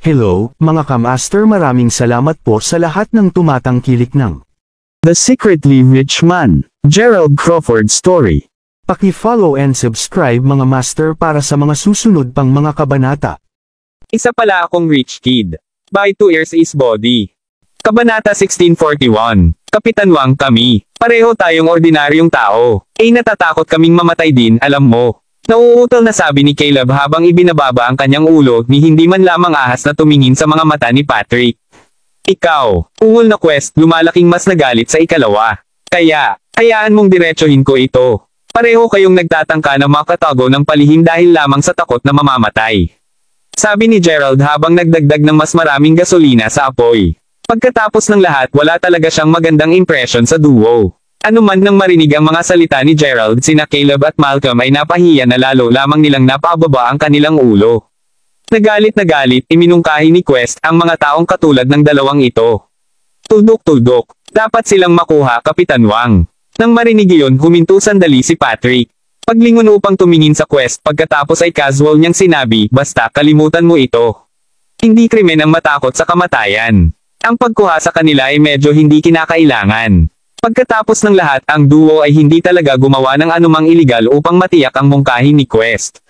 Hello, mga kamaster, maraming salamat po sa lahat ng tumatangkilik ng The Secretly Rich Man, Gerald Crawford Story. Paki-follow and subscribe mga master para sa mga susunod pang mga kabanata. Isa pala akong rich kid. By 2 years is body. Kabanata 1641. Kapitan Wang kami. Pareho tayong ordinaryong tao. Natatakot kaming mamatay din, alam mo. Nauutal na sabi ni Caleb habang ibinababa ang kanyang ulo ni hindi man lamang ahas na tumingin sa mga mata ni Patrick. Ikaw, ungol na Quest, lumalaking mas nagalit sa ikalawa. Kaya, hayaan mong diretsohin ko ito. Pareho kayong nagtatangka na makatago ng palihim dahil lamang sa takot na mamamatay. Sabi ni Gerald habang nagdagdag ng mas maraming gasolina sa apoy. Pagkatapos ng lahat, wala talaga siyang magandang impression sa duo. Ano man nang marinig ang mga salita ni Gerald, sina Caleb at Malcolm ay napahiya na lalo lamang nilang napababa ang kanilang ulo. Nagalit na galit, iminungkahi ni Quest ang mga taong katulad ng dalawang ito. Tuldok-tuldok, dapat silang makuha, Kapitan Wang. Nang marinig iyon, huminto sandali si Patrick. Paglingon upang tumingin sa Quest, pagkatapos ay casual niyang sinabi, basta kalimutan mo ito. Hindi krimen ang matakot sa kamatayan. Ang pagkuha sa kanila ay medyo hindi kinakailangan. Pagkatapos ng lahat, ang duo ay hindi talaga gumawa ng anumang iligal upang matiyak ang mungkahi ni Quest.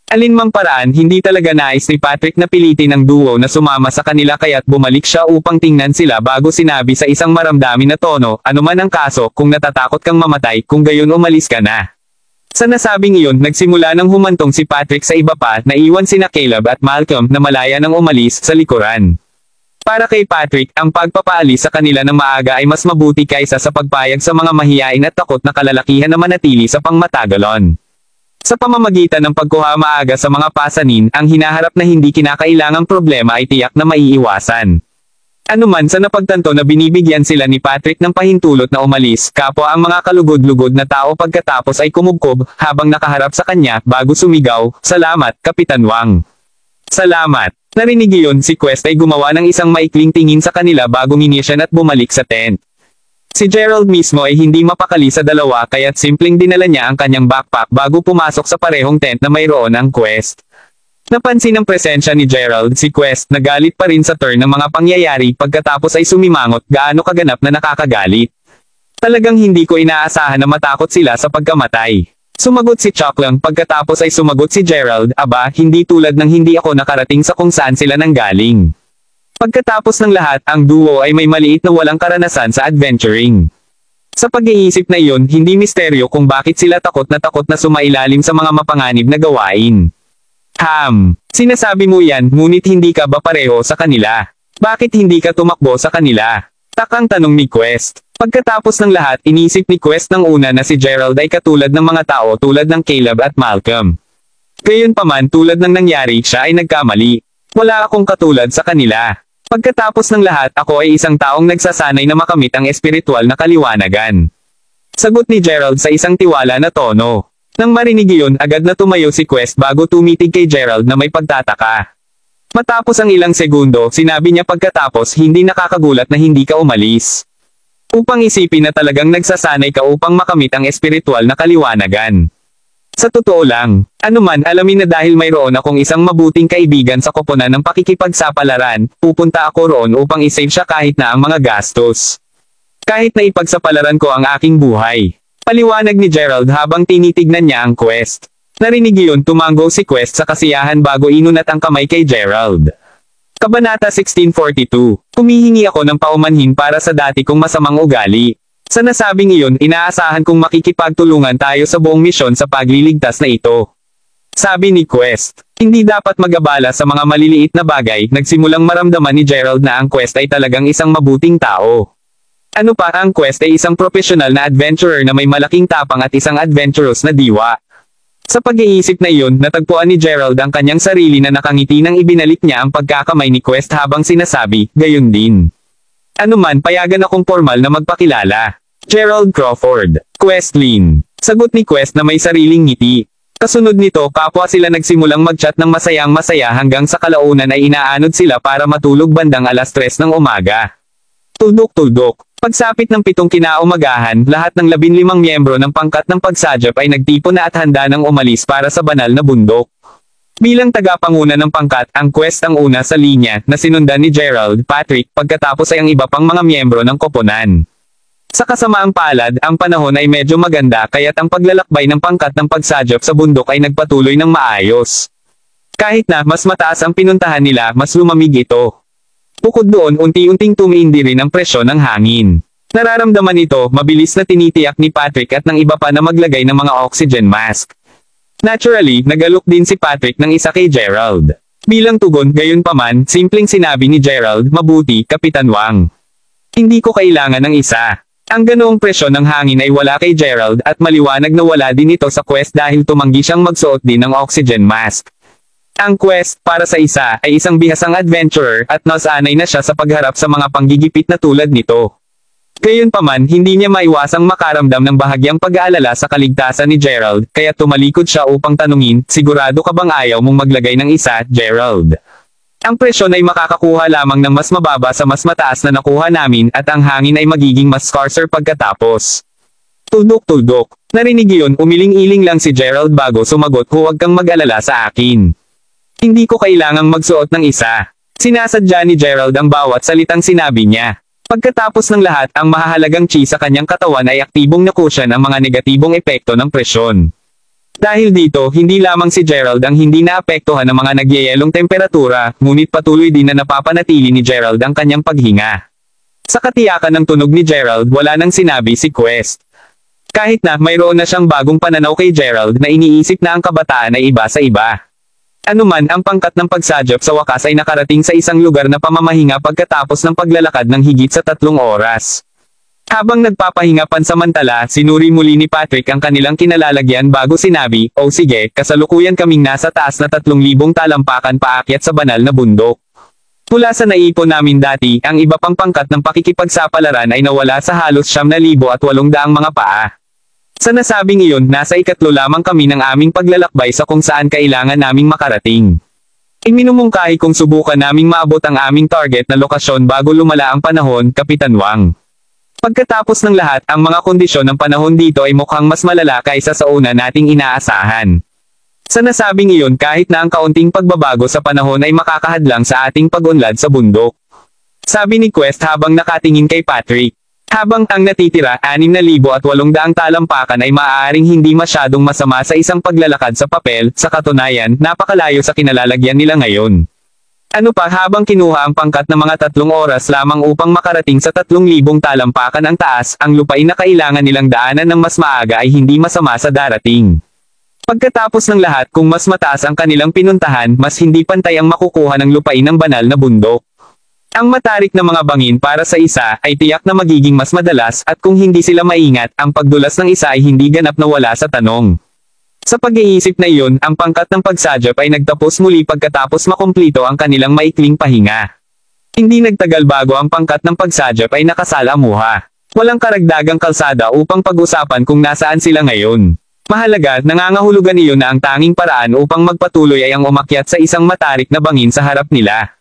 Alinmang paraan, hindi talaga nais ni Patrick na pilitin ang duo na sumama sa kanila kaya't bumalik siya upang tingnan sila bago sinabi sa isang maramdamin na tono, anuman ang kaso, kung natatakot kang mamatay, kung gayon umalis ka na. Sa nasabing iyon, nagsimula ng humantong si Patrick sa iba pa, naiwan sina Caleb at Malcolm na malaya nang umalis sa likuran. Para kay Patrick, ang pagpapaalis sa kanila ng maaga ay mas mabuti kaysa sa pagpayag sa mga mahiyain at takot na kalalakihan na manatili sa pangmatagalon. Sa pamamagitan ng pagkuha maaga sa mga pasanin, ang hinaharap na hindi kinakailangang problema ay tiyak na maiiwasan. Anuman sa napagtanto na binibigyan sila ni Patrick ng pahintulot na umalis, kapwa ang mga kalugod-lugod na tao pagkatapos ay kumubkob habang nakaharap sa kanya bago sumigaw, "Salamat, Kapitan Wang." Salamat. Narinig iyon, si Quest ay gumawa ng isang maikling tingin sa kanila bago minisyan at bumalik sa tent. Si Gerald mismo ay hindi mapakali sa dalawa kaya't simpleng dinala niya ang kanyang backpack bago pumasok sa parehong tent na mayroon ang Quest. Napansin ang presensya ni Gerald, si Quest, nagalit pa rin sa turn ng mga pangyayari pagkatapos ay sumimangot, gaano kaganap na nakakagalit. Talagang hindi ko inaasahan na matakot sila sa pagkamatay. Sumagot si Chuck lang pagkatapos ay sumagot si Gerald, aba, hindi tulad ng hindi ako nakarating sa kung saan sila nanggaling. Pagkatapos ng lahat, ang duo ay may maliit na walang karanasan sa adventuring. Sa pag-iisip na iyon, hindi misteryo kung bakit sila takot na sumailalim sa mga mapanganib na gawain. Sinasabi mo yan, ngunit hindi ka ba pareho sa kanila? Bakit hindi ka tumakbo sa kanila? Takang tanong ni Quest. Pagkatapos ng lahat, inisip ni Quest ng una na si Gerald ay katulad ng mga tao tulad ng Caleb at Malcolm. Gayunpaman, tulad ng nangyari, siya ay nagkamali. Wala akong katulad sa kanila. Pagkatapos ng lahat, ako ay isang taong nagsasanay na makamit ang espiritual na kaliwanagan. Sagot ni Gerald sa isang tiwala na tono. Nang marinig iyon, agad na tumayo si Quest bago tumitig kay Gerald na may pagtataka. Matapos ang ilang segundo, sinabi niya pagkatapos, hindi nakakagulat na hindi ka umalis. Upang isipin na talagang nagsasanay ka upang makamit ang espiritual na kaliwanagan. Sa totoo lang, anuman alamin na dahil mayroon akong isang mabuting kaibigan sa koponan ng pakikipagsapalaran, pupunta ako roon upang isave siya kahit na ang mga gastos. Kahit na ipagsapalaran ko ang aking buhay. Paliwanag ni Gerald habang tinitignan niya ang Quest. Narinig iyon, tumango si Quest sa kasiyahan bago inunat ang kamay kay Gerald. Kabanata 1642. Humihingi ako ng paumanhin para sa dati kong masamang ugali. Sa nasabing iyon, inaasahan kong makikipagtulungan tayo sa buong misyon sa pagliligtas na ito. Sabi ni Quest. Hindi dapat mag-abala sa mga maliliit na bagay, nagsimulang maramdaman ni Gerald na ang Quest ay talagang isang mabuting tao. Ano pa, ang Quest ay isang profesional na adventurer na may malaking tapang at isang adventurous na diwa. Sa pag-iisip na iyon, natagpuan ni Gerald ang kanyang sarili na nakangiti nang ibinalik niya ang pagkakamay ni Quest habang sinasabi, gayon din. Anuman, payagan akong formal na magpakilala. Gerald Crawford. Questlin. Sagot ni Quest na may sariling ngiti. Kasunod nito, kapwa sila nagsimulang mag-chat ng masayang-masaya hanggang sa kalaunan ay inaanod sila para matulog bandang 3:00 ng umaga. Tuldok-tuldok. Pagsapit ng 7 kinaumagahan, lahat ng 15 miyembro ng pangkat ng pagsadyap ay nagtipon na at handa ng umalis para sa banal na bundok. Bilang tagapanguna ng pangkat, ang Quest ang una sa linya na sinundan ni Gerald, Patrick, pagkatapos ay ang iba pang mga miyembro ng koponan. Sa kasamaang palad, ang panahon ay medyo maganda kaya't ang paglalakbay ng pangkat ng pagsadyop sa bundok ay nagpatuloy ng maayos. Kahit na mas mataas ang pinuntahan nila, mas lumamig ito. Bukod doon, unti-unting tumiindi rin ang presyon ng hangin. Nararamdaman ito, mabilis na tinitiyak ni Patrick at ng iba pa na maglagay ng mga oxygen mask. Naturally, nagalok din si Patrick ng isa kay Gerald. Bilang tugon, gayunpaman, simpleng sinabi ni Gerald, "Mabuti, Kapitan Wang. Hindi ko kailangan ng isa." Ang ganoong presyon ng hangin ay wala kay Gerald at maliwanag na wala din ito sa Quest dahil tumanggi siyang magsuot din ng oxygen mask. Ang Quest, para sa isa, ay isang bihasang adventurer at nasanay na siya sa pagharap sa mga panggigipit na tulad nito. Gayunpaman, hindi niya maiwasang makaramdam ng bahagyang pag-aalala sa kaligtasan ni Gerald, kaya tumalikod siya upang tanungin, "Sigurado ka bang ayaw mong maglagay ng isa, Gerald? Ang presyon ay makakakuha lamang ng mas mababa sa mas mataas na nakuha namin at ang hangin ay magiging mas scarcer pagkatapos." Tuldok-tuldok. Narinig iyon, umiling-iling lang si Gerald bago sumagot, "Huwag kang mag-alala sa akin. Hindi ko kailangang magsuot ng isa." Sinasadya ni Gerald ang bawat salitang sinabi niya. Pagkatapos ng lahat, ang mahahalagang chi sa kanyang katawan ay aktibong nakusyan ang mga negatibong epekto ng presyon. Dahil dito, hindi lamang si Gerald ang hindi naapektuhan ng mga nagyayelong temperatura, ngunit patuloy din na napapanatili ni Gerald ang kanyang paghinga. Sa katiyakan ng tunog ni Gerald, wala nang sinabi si Quest. Kahit na mayroon na siyang bagong pananaw kay Gerald na iniisip na ang kabataan ay iba sa iba. Anuman, ang pangkat ng pagsadyop sa wakas ay nakarating sa isang lugar na pamamahinga pagkatapos ng paglalakad ng higit sa 3 oras. Habang nagpapahinga pansamantala, sinuri muli ni Patrick ang kanilang kinalalagyan bago sinabi, "Oh sige, kasalukuyan kaming nasa taas na 3,000 talampakan paakyat sa banal na bundok. Mula sa naipon namin dati, ang iba pang pangkat ng pakikipagsapalaran ay nawala sa halos 9,800 mga paa. Sa nasabing iyon, nasa 3 lamang kami ng aming paglalakbay sa kung saan kailangan naming makarating. Iminumungkahi kong subukan naming maabot ang aming target na lokasyon bago lumala ang panahon, Kapitan Wang. Pagkatapos ng lahat, ang mga kondisyon ng panahon dito ay mukhang mas malala kaysa sa una nating inaasahan. Sa nasabing iyon, kahit na ang kaunting pagbabago sa panahon ay makakahadlang sa ating pag-unlad sa bundok." Sabi ni Quest habang nakatingin kay Patrick. Habang ang natitira, 6,800 talampakan ay maaaring hindi masyadong masama sa isang paglalakad sa papel, sa katunayan, napakalayo sa kinalalagyan nila ngayon. Ano pa, habang kinuha ang pangkat ng mga 3 oras lamang upang makarating sa 3,000 talampakan ang taas, ang lupain na kailangan nilang daanan ng mas maaga ay hindi masama sa darating. Pagkatapos ng lahat, kung mas mataas ang kanilang pinuntahan, mas hindi pantay ang makukuha ng lupain ng banal na bundok. Ang matarik na mga bangin para sa isa ay tiyak na magiging mas madalas at kung hindi sila maingat, ang pagdulas ng isa ay hindi ganap na wala sa tanong. Sa pag-iisip na iyon, ang pangkat ng pagsadyop ay nagtapos muli pagkatapos makumplito ang kanilang maikling pahinga. Hindi nagtagal bago ang pangkat ng pagsadyop ay nakasalamuha. Walang karagdagang kalsada upang pag-usapan kung nasaan sila ngayon. Mahalaga, nangangahulugan iyon na ang tanging paraan upang magpatuloy ay ang umakyat sa isang matarik na bangin sa harap nila.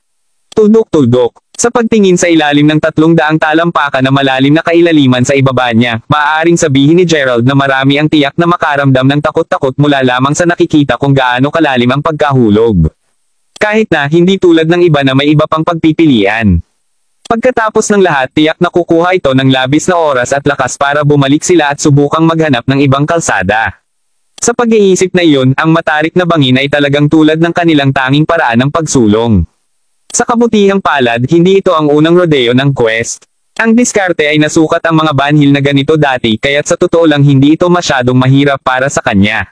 Tuldok-tuldok. Sa pagtingin sa ilalim ng 300 talampakan na malalim na kailaliman sa ibaba niya, maaaring sabihin ni Gerald na marami ang tiyak na makaramdam ng takot-takot mula lamang sa nakikita kung gaano kalalim ang pagkahulog. Kahit na, hindi tulad ng iba na may iba pang pagpipilian. Pagkatapos ng lahat, tiyak na kukuha ito ng labis na oras at lakas para bumalik sila at subukang maghanap ng ibang kalsada. Sa pag-iisip na iyon, ang matarik na bangin ay talagang tulad ng kanilang tanging paraan ng pagsulong. Sa kabutihang palad, hindi ito ang unang rodeo ng Quest. Ang diskarte ay nasukat ang mga banhil na ganito dati kaya't sa totoo lang hindi ito masyadong mahirap para sa kanya.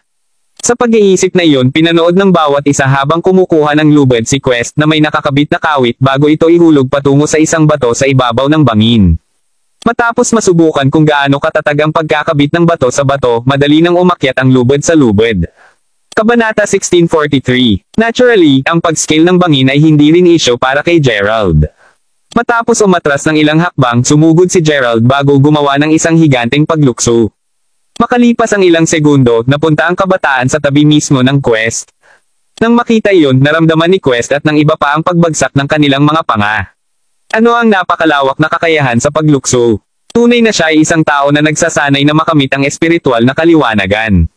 Sa pag-iisip na iyon, pinanood ng bawat isa habang kumukuha ng lubid si Quest na may nakakabit na kawit bago ito ihulog patungo sa isang bato sa ibabaw ng bangin. Matapos masubukan kung gaano katatag ang pagkakabit ng bato sa bato, madali nang umakyat ang lubid sa lubid. Kabanata 1643. Naturally, ang pag-scale ng bangin ay hindi rin issue para kay Gerald. Matapos umatras ng ilang hakbang, sumugod si Gerald bago gumawa ng isang higanteng paglukso. Makalipas ang ilang segundo, napunta ang kabataan sa tabi mismo ng Quest. Nang makita iyon, naramdaman ni Quest at ng iba pa ang pagbagsak ng kanilang mga panga. Ano ang napakalawak na kakayahan sa paglukso? Tunay na siya ay isang tao na nagsasanay na makamit ang espiritual na kaliwanagan.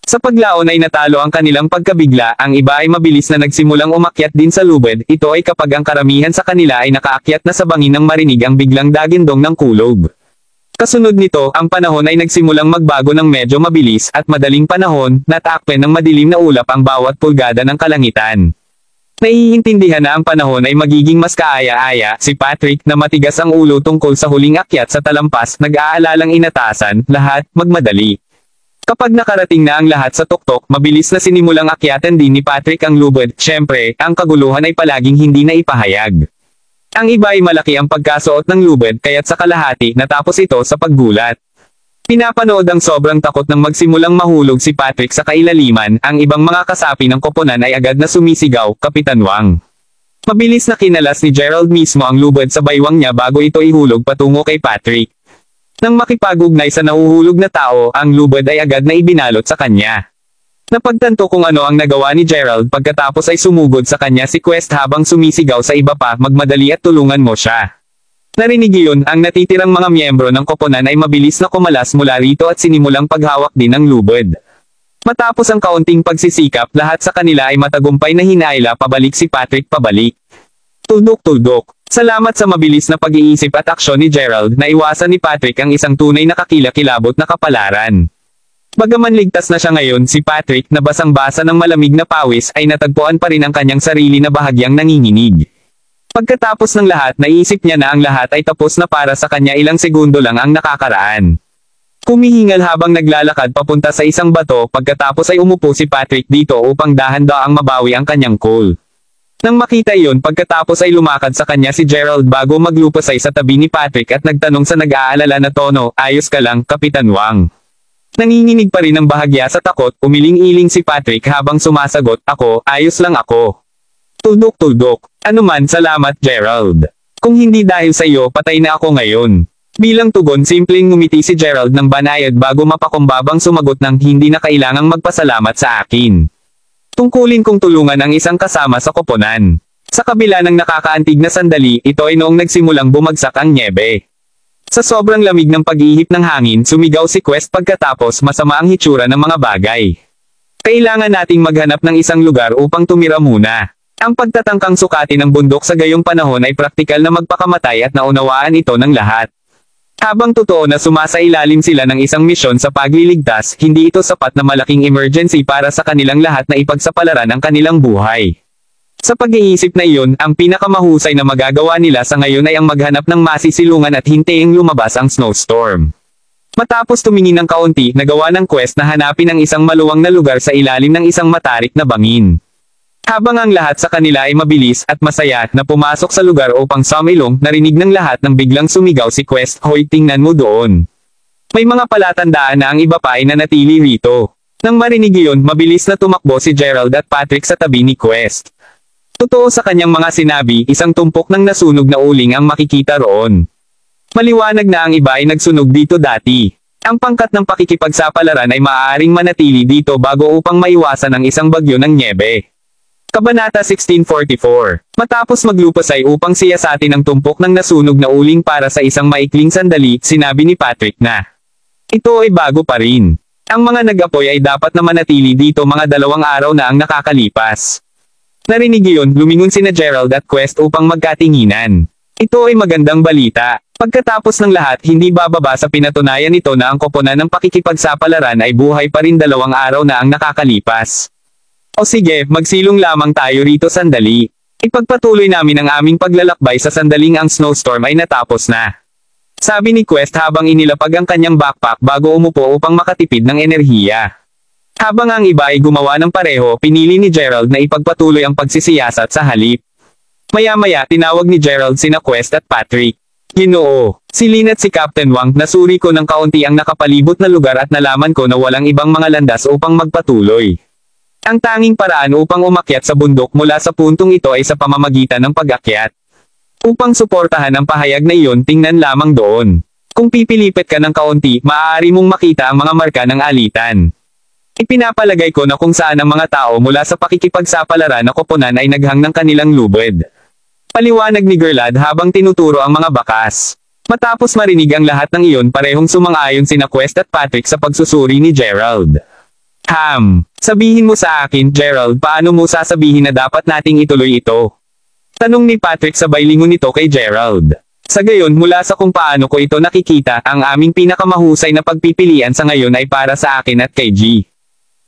Sa paglaon ay natalo ang kanilang pagkabigla, ang iba ay mabilis na nagsimulang umakyat din sa lubid, ito ay kapag ang karamihan sa kanila ay nakaakyat na sa bangin nang marinig ang biglang dagindong ng kulog. Kasunod nito, ang panahon ay nagsimulang magbago ng medyo mabilis at madaling panahon, natakpen ng madilim na ulap ang bawat pulgada ng kalangitan. Naiintindihan na ang panahon ay magiging mas kaaya-aya, si Patrick na matigas ang ulo tungkol sa huling akyat sa talampas, nag-aalalang inatasan, lahat, magmadali. Kapag nakarating na ang lahat sa tuktok, mabilis na sinimulang akyatan din ni Patrick ang lubid, syempre, ang kaguluhan ay palaging hindi na ipahayag. Ang iba ay malaki ang pagkasuot ng lubid kaya't sa kalahati natapos ito sa paggulat. Pinapanood ang sobrang takot nang magsimulang mahulog si Patrick sa kailaliman, ang ibang mga kasapi ng koponan ay agad na sumisigaw, Kapitan Wang. Mabilis na kinalas ni Gerald mismo ang lubid sa baywang niya bago ito ihulog patungo kay Patrick. Nang makipag-ugnay sa nahuhulog na tao, ang lubid ay agad na ibinalot sa kanya. Napagtanto kung ano ang nagawa ni Gerald pagkatapos ay sumugod sa kanya si Quest habang sumisigaw sa iba pa, magmadali at tulungan mo siya. Narinig iyon, ang natitirang mga miyembro ng koponan ay mabilis na kumalas mula rito at sinimulang paghawak din ng lubid. Matapos ang kaunting pagsisikap, lahat sa kanila ay matagumpay na hinaila pabalik si Patrick pabalik. Tuldok-tuldok. Salamat sa mabilis na pag-iisip at aksyon ni Gerald, naiwasan ni Patrick ang isang tunay na kakilakilabot na kapalaran. Bagaman ligtas na siya ngayon, si Patrick na basang-basa ng malamig na pawis ay natagpuan pa rin ang kanyang sarili na bahagyang nanginginig. Pagkatapos ng lahat, naisip niya na ang lahat ay tapos na para sa kanya, ilang segundo lang ang nakakaraan. Kumihingal habang naglalakad papunta sa isang bato, pagkatapos ay umupo si Patrick dito upang dahan-daang mabawi ang kanyang cool. Nang makita iyon, pagkatapos ay lumakad sa kanya si Gerald bago maglupasay sa tabi ni Patrick at nagtanong sa nag-aalala na tono, ayos ka lang, Kapitan Wang? Nanginginig pa rin ang bahagya sa takot, umiling-iling si Patrick habang sumasagot, ako, ayos lang ako. Tuldok-tuldok. Anuman, salamat Gerald. Kung hindi dahil sa iyo, patay na ako ngayon. Bilang tugon, simpleng ngumiti si Gerald ng banayad bago mapakumbabang sumagot ng hindi na kailangang magpasalamat sa akin. Tungkulin kong tulungan ang isang kasama sa koponan. Sa kabila ng nakakaantig na sandali, ito ay noong nagsimulang bumagsak ang nyebe. Sa sobrang lamig ng pag-ihip ng hangin, sumigaw si Quest pagkatapos masama ang hitsura ng mga bagay. Kailangan nating maghanap ng isang lugar upang tumira muna. Ang pagtatangkang sukatin ng bundok sa gayong panahon ay praktikal na magpakamatay at naunawaan ito ng lahat. Habang totoo na sumasailalim sila ng isang misyon sa pagliligtas, hindi ito sapat na malaking emergency para sa kanilang lahat na ipagsapalaran ang kanilang buhay. Sa pag-iisip na iyon, ang pinakamahusay na magagawa nila sa ngayon ay ang maghanap ng masisilungan at hintayin lumabas ang snowstorm. Matapos tumingin ng kaunti, nagawa ng Quest na hanapin ang isang maluwang na lugar sa ilalim ng isang matarik na bangin. Habang ang lahat sa kanila ay mabilis at masaya na pumasok sa lugar upang sumilong, narinig ng lahat ng biglang sumigaw si Quest, hoy, tingnan mo doon. May mga palatandaan na ang iba pa ay nanatili rito. Nang marinig iyon, mabilis na tumakbo si Gerald at Patrick sa tabi ni Quest. Totoo sa kanyang mga sinabi, isang tumpok ng nasunog na uling ang makikita roon. Maliwanag na ang iba ay nagsunog dito dati. Ang pangkat ng pakikipagsapalaran ay maaaring manatili dito bago upang maiwasan ang isang bagyo ng nyebe. Kabanata 1644. Matapos maglupasay upang siyasatin ang tumpok ng nasunog na uling para sa isang maikling sandali, sinabi ni Patrick na ito ay bago pa rin. Ang mga nag-apoy ay dapat na manatili dito mga 2 araw na ang nakakalipas. Narinig iyon, lumingon sina Gerald at Quest upang magkatinginan. Ito ay magandang balita. Pagkatapos ng lahat, hindi bababa sa pinatunayan nito na ang koponan ng pakikipagsapalaran ay buhay pa rin 2 araw na ang nakakalipas. O sige, magsilong lamang tayo rito sandali. Ipagpatuloy namin ang aming paglalakbay sa sandaling ang snowstorm ay natapos na. Sabi ni Quest habang inilapag ang kanyang backpack bago umupo upang makatipid ng enerhiya. Habang ang iba ay gumawa ng pareho, pinili ni Gerald na ipagpatuloy ang pagsisiyasat sa halip. Maya-maya, tinawag ni Gerald sina Quest at Patrick. Ginoo, si Lin at si Captain Wang, nasuri ko ng kaunti ang nakapalibot na lugar at nalaman ko na walang ibang mga landas upang magpatuloy. Ang tanging paraan upang umakyat sa bundok mula sa puntong ito ay sa pamamagitan ng pag-akyat. Upang suportahan ang pahayag na iyon, tingnan lamang doon. Kung pipilipit ka ng kaunti, maaari mong makita ang mga marka ng alitan. Ipinapalagay ko na kung saan ang mga tao mula sa pakikipagsapalaran na koponan ay naghang ng kanilang lubid. Paliwanag ni Gerald habang tinuturo ang mga bakas. Matapos marinig ang lahat ng iyon, parehong sumang-ayon sina Quest at Patrick sa pagsusuri ni Gerald. Sabihin mo sa akin, Gerald, paano mo sasabihin na dapat nating ituloy ito? Tanong ni Patrick sabay lingon nito kay Gerald. Sa gayon mula sa kung paano ko ito nakikita, ang aming pinakamahusay na pagpipilian sa ngayon ay para sa akin at kay G.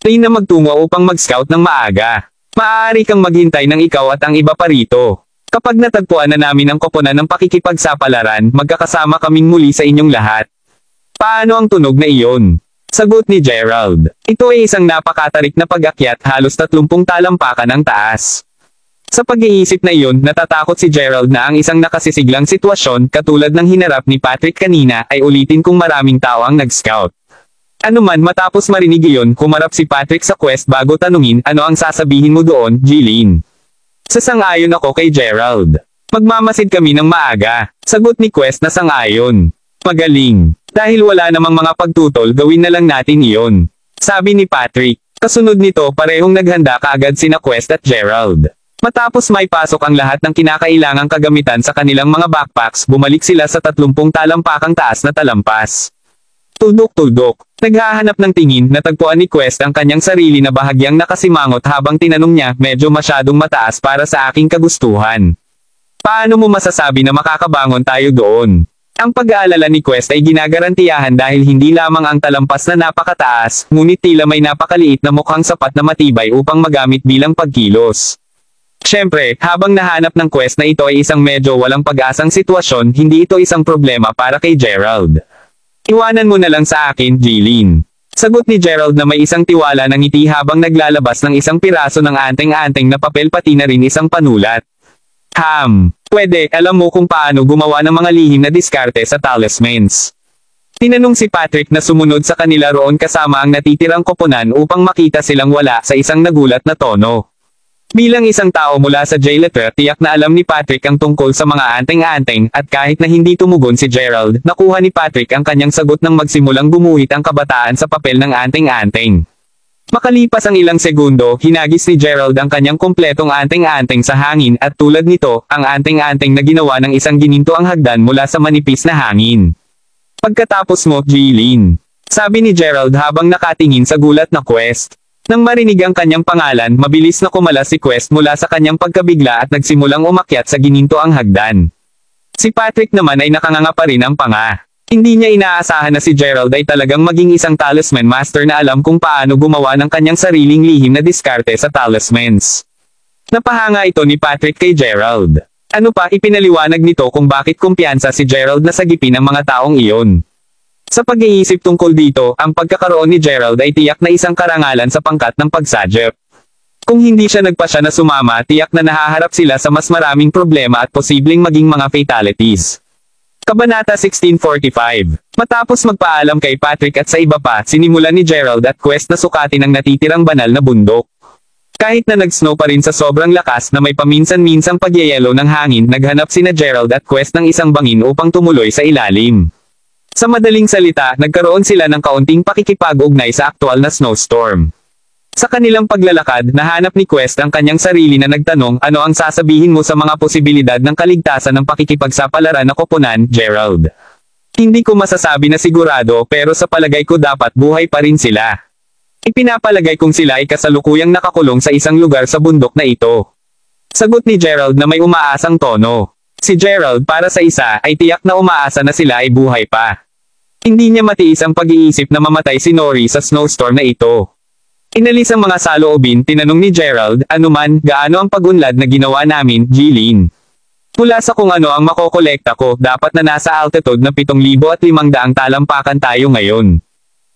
Ray na magtungo upang mag-scout ng maaga. Maaari kang maghintay ng ikaw at ang iba pa rito. Kapag natagpuan na namin ang koponan ng pakikipagsapalaran, magkakasama kaming muli sa inyong lahat. Paano ang tunog na iyon? Sagot ni Gerald. Ito ay isang napakatarik na pag-akyat, halos 30 talampakan ang taas. Sa pag-iisip na iyon, natatakot si Gerald na ang isang nakasisiglang sitwasyon, katulad ng hinarap ni Patrick kanina, ay ulitin kung maraming tao ang nag-scout. Anuman matapos marinig iyon, kumarap si Patrick sa quest bago tanungin, ano ang sasabihin mo doon, Jeline? Sasang-ayon ako kay Gerald. Magmamasid kami ng maaga. Sagot ni Quest na sang-ayon. Magaling. Dahil wala namang mga pagtutol, gawin na lang natin iyon. Sabi ni Patrick. Kasunod nito, parehong naghanda kaagad sina Quest at Gerald. Matapos may pasok ang lahat ng kinakailangang kagamitan sa kanilang mga backpacks, bumalik sila sa 30 talampakang taas na talampas. Tuldok-tuldok. Naghahanap ng tingin, natagpuan ni Quest ang kanyang sarili na bahagyang nakasimangot habang tinanong niya, medyo masyadong mataas para sa aking kagustuhan. Paano mo masasabi na makakabangon tayo doon? Ang pag-aalala ni Quest ay ginagarantiyahan dahil hindi lamang ang talampas na napakataas, ngunit tila may napakaliit na mukhang sapat na matibay upang magamit bilang pagkilos. Siyempre, habang nahanap ng Quest na ito ay isang medyo walang pag-asang sitwasyon, hindi ito isang problema para kay Gerald. Iwanan mo na lang sa akin, Jeline. Sagot ni Gerald na may isang tiwala ng ngiti habang naglalabas ng isang piraso ng anteng-anteng na papel pati na rin isang panulat. Pwede, alam mo kung paano gumawa ng mga lihim na diskarte sa talismans. Tinanong si Patrick na sumunod sa kanila roon kasama ang natitirang koponan upang makita silang wala sa isang nagulat na tono. Bilang isang tao mula sa J-letter, tiyak na alam ni Patrick ang tungkol sa mga anteng-anteng, at kahit na hindi tumugon si Gerald, nakuha ni Patrick ang kanyang sagot nang magsimulang gumuhit ang kabataan sa papel ng anteng-anteng. Makalipas ang ilang segundo, hinagis ni Gerald ang kanyang kumpletong anteng-anteng sa hangin, at tulad nito, ang anteng-anteng na ginawa ng isang gininto ang hagdan mula sa manipis na hangin. Pagkatapos mo, Jeline. Sabi ni Gerald habang nakatingin sa gulat na Quest. Nang marinig ang kanyang pangalan, mabilis na kumalas si Quest mula sa kanyang pagkabigla at nagsimulang umakyat sa gininto ang hagdan. Si Patrick naman ay nakanganga pa rin ang panga. Hindi niya inaasahan na si Gerald ay talagang maging isang talisman master na alam kung paano gumawa ng kanyang sariling lihim na diskarte sa talismans. Napahanga ito ni Patrick kay Gerald. Ano pa, ipinaliwanag nito kung bakit kumpiyansa si Gerald na sagipin ang mga taong iyon. Sa pag-iisip tungkol dito, ang pagkakaroon ni Gerald ay tiyak na isang karangalan sa pangkat ng pagsadya. Kung hindi siya nagpasya na sumama, tiyak na nahaharap sila sa mas maraming problema at posibleng maging mga fatalities. Kabanata 1645. Matapos magpaalam kay Patrick at sa iba pa, sinimulan ni Gerald at Quest na sukatin ang natitirang banal na bundok. Kahit na nag-snow pa rin sa sobrang lakas na may paminsan-minsang pagyayelo ng hangin, naghanap sina Gerald at Quest ng isang bangin upang tumuloy sa ilalim. Sa madaling salita, nagkaroon sila ng kaunting pakikipag-ugnay sa aktwal na snowstorm. Sa kanilang paglalakad, nahanap ni Quest ang kanyang sarili na nagtanong, ano ang sasabihin mo sa mga posibilidad ng kaligtasan ng pakikipagsapalaran na koponan, Gerald? Hindi ko masasabi na sigurado pero sa palagay ko dapat buhay pa rin sila. Ipinapalagay kong sila ay kasalukuyang nakakulong sa isang lugar sa bundok na ito. Sagot ni Gerald na may umaasang tono. Si Gerald para sa isa ay tiyak na umaasa na sila ay buhay pa. Hindi niya matiis ang pag-iisip na mamatay si Nori sa snowstorm na ito. Inalis ang mga saloobin, tinanong ni Gerald, anuman, gaano ang pag-unlad na ginawa namin, Jeline? Mula sa kung ano ang makokolekta ko, dapat na nasa altitude na 7,500 talampakan tayo ngayon.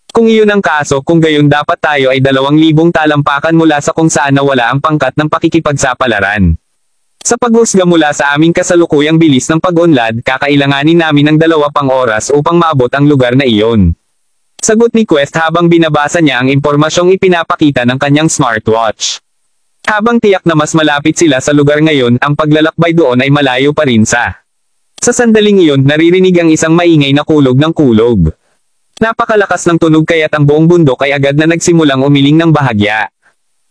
Kung iyon ang kaso, kung gayon dapat tayo ay 2,000 talampakan mula sa kung saan nawala ang pangkat ng pakikipagsapalaran. Sa paghusga mula sa aming kasalukuyang bilis ng pag-unlad, kakailanganin namin ng 2 pang oras upang maabot ang lugar na iyon. Sagot ni Quest habang binabasa niya ang impormasyong ipinapakita ng kanyang smartwatch. Habang tiyak na mas malapit sila sa lugar ngayon, ang paglalakbay doon ay malayo pa rin sa. Sa sandaling iyon, naririnig ang isang maingay na kulog ng kulog. Napakalakas ng tunog kaya't ang buong bundok ay agad na nagsimulang umiling ng bahagya.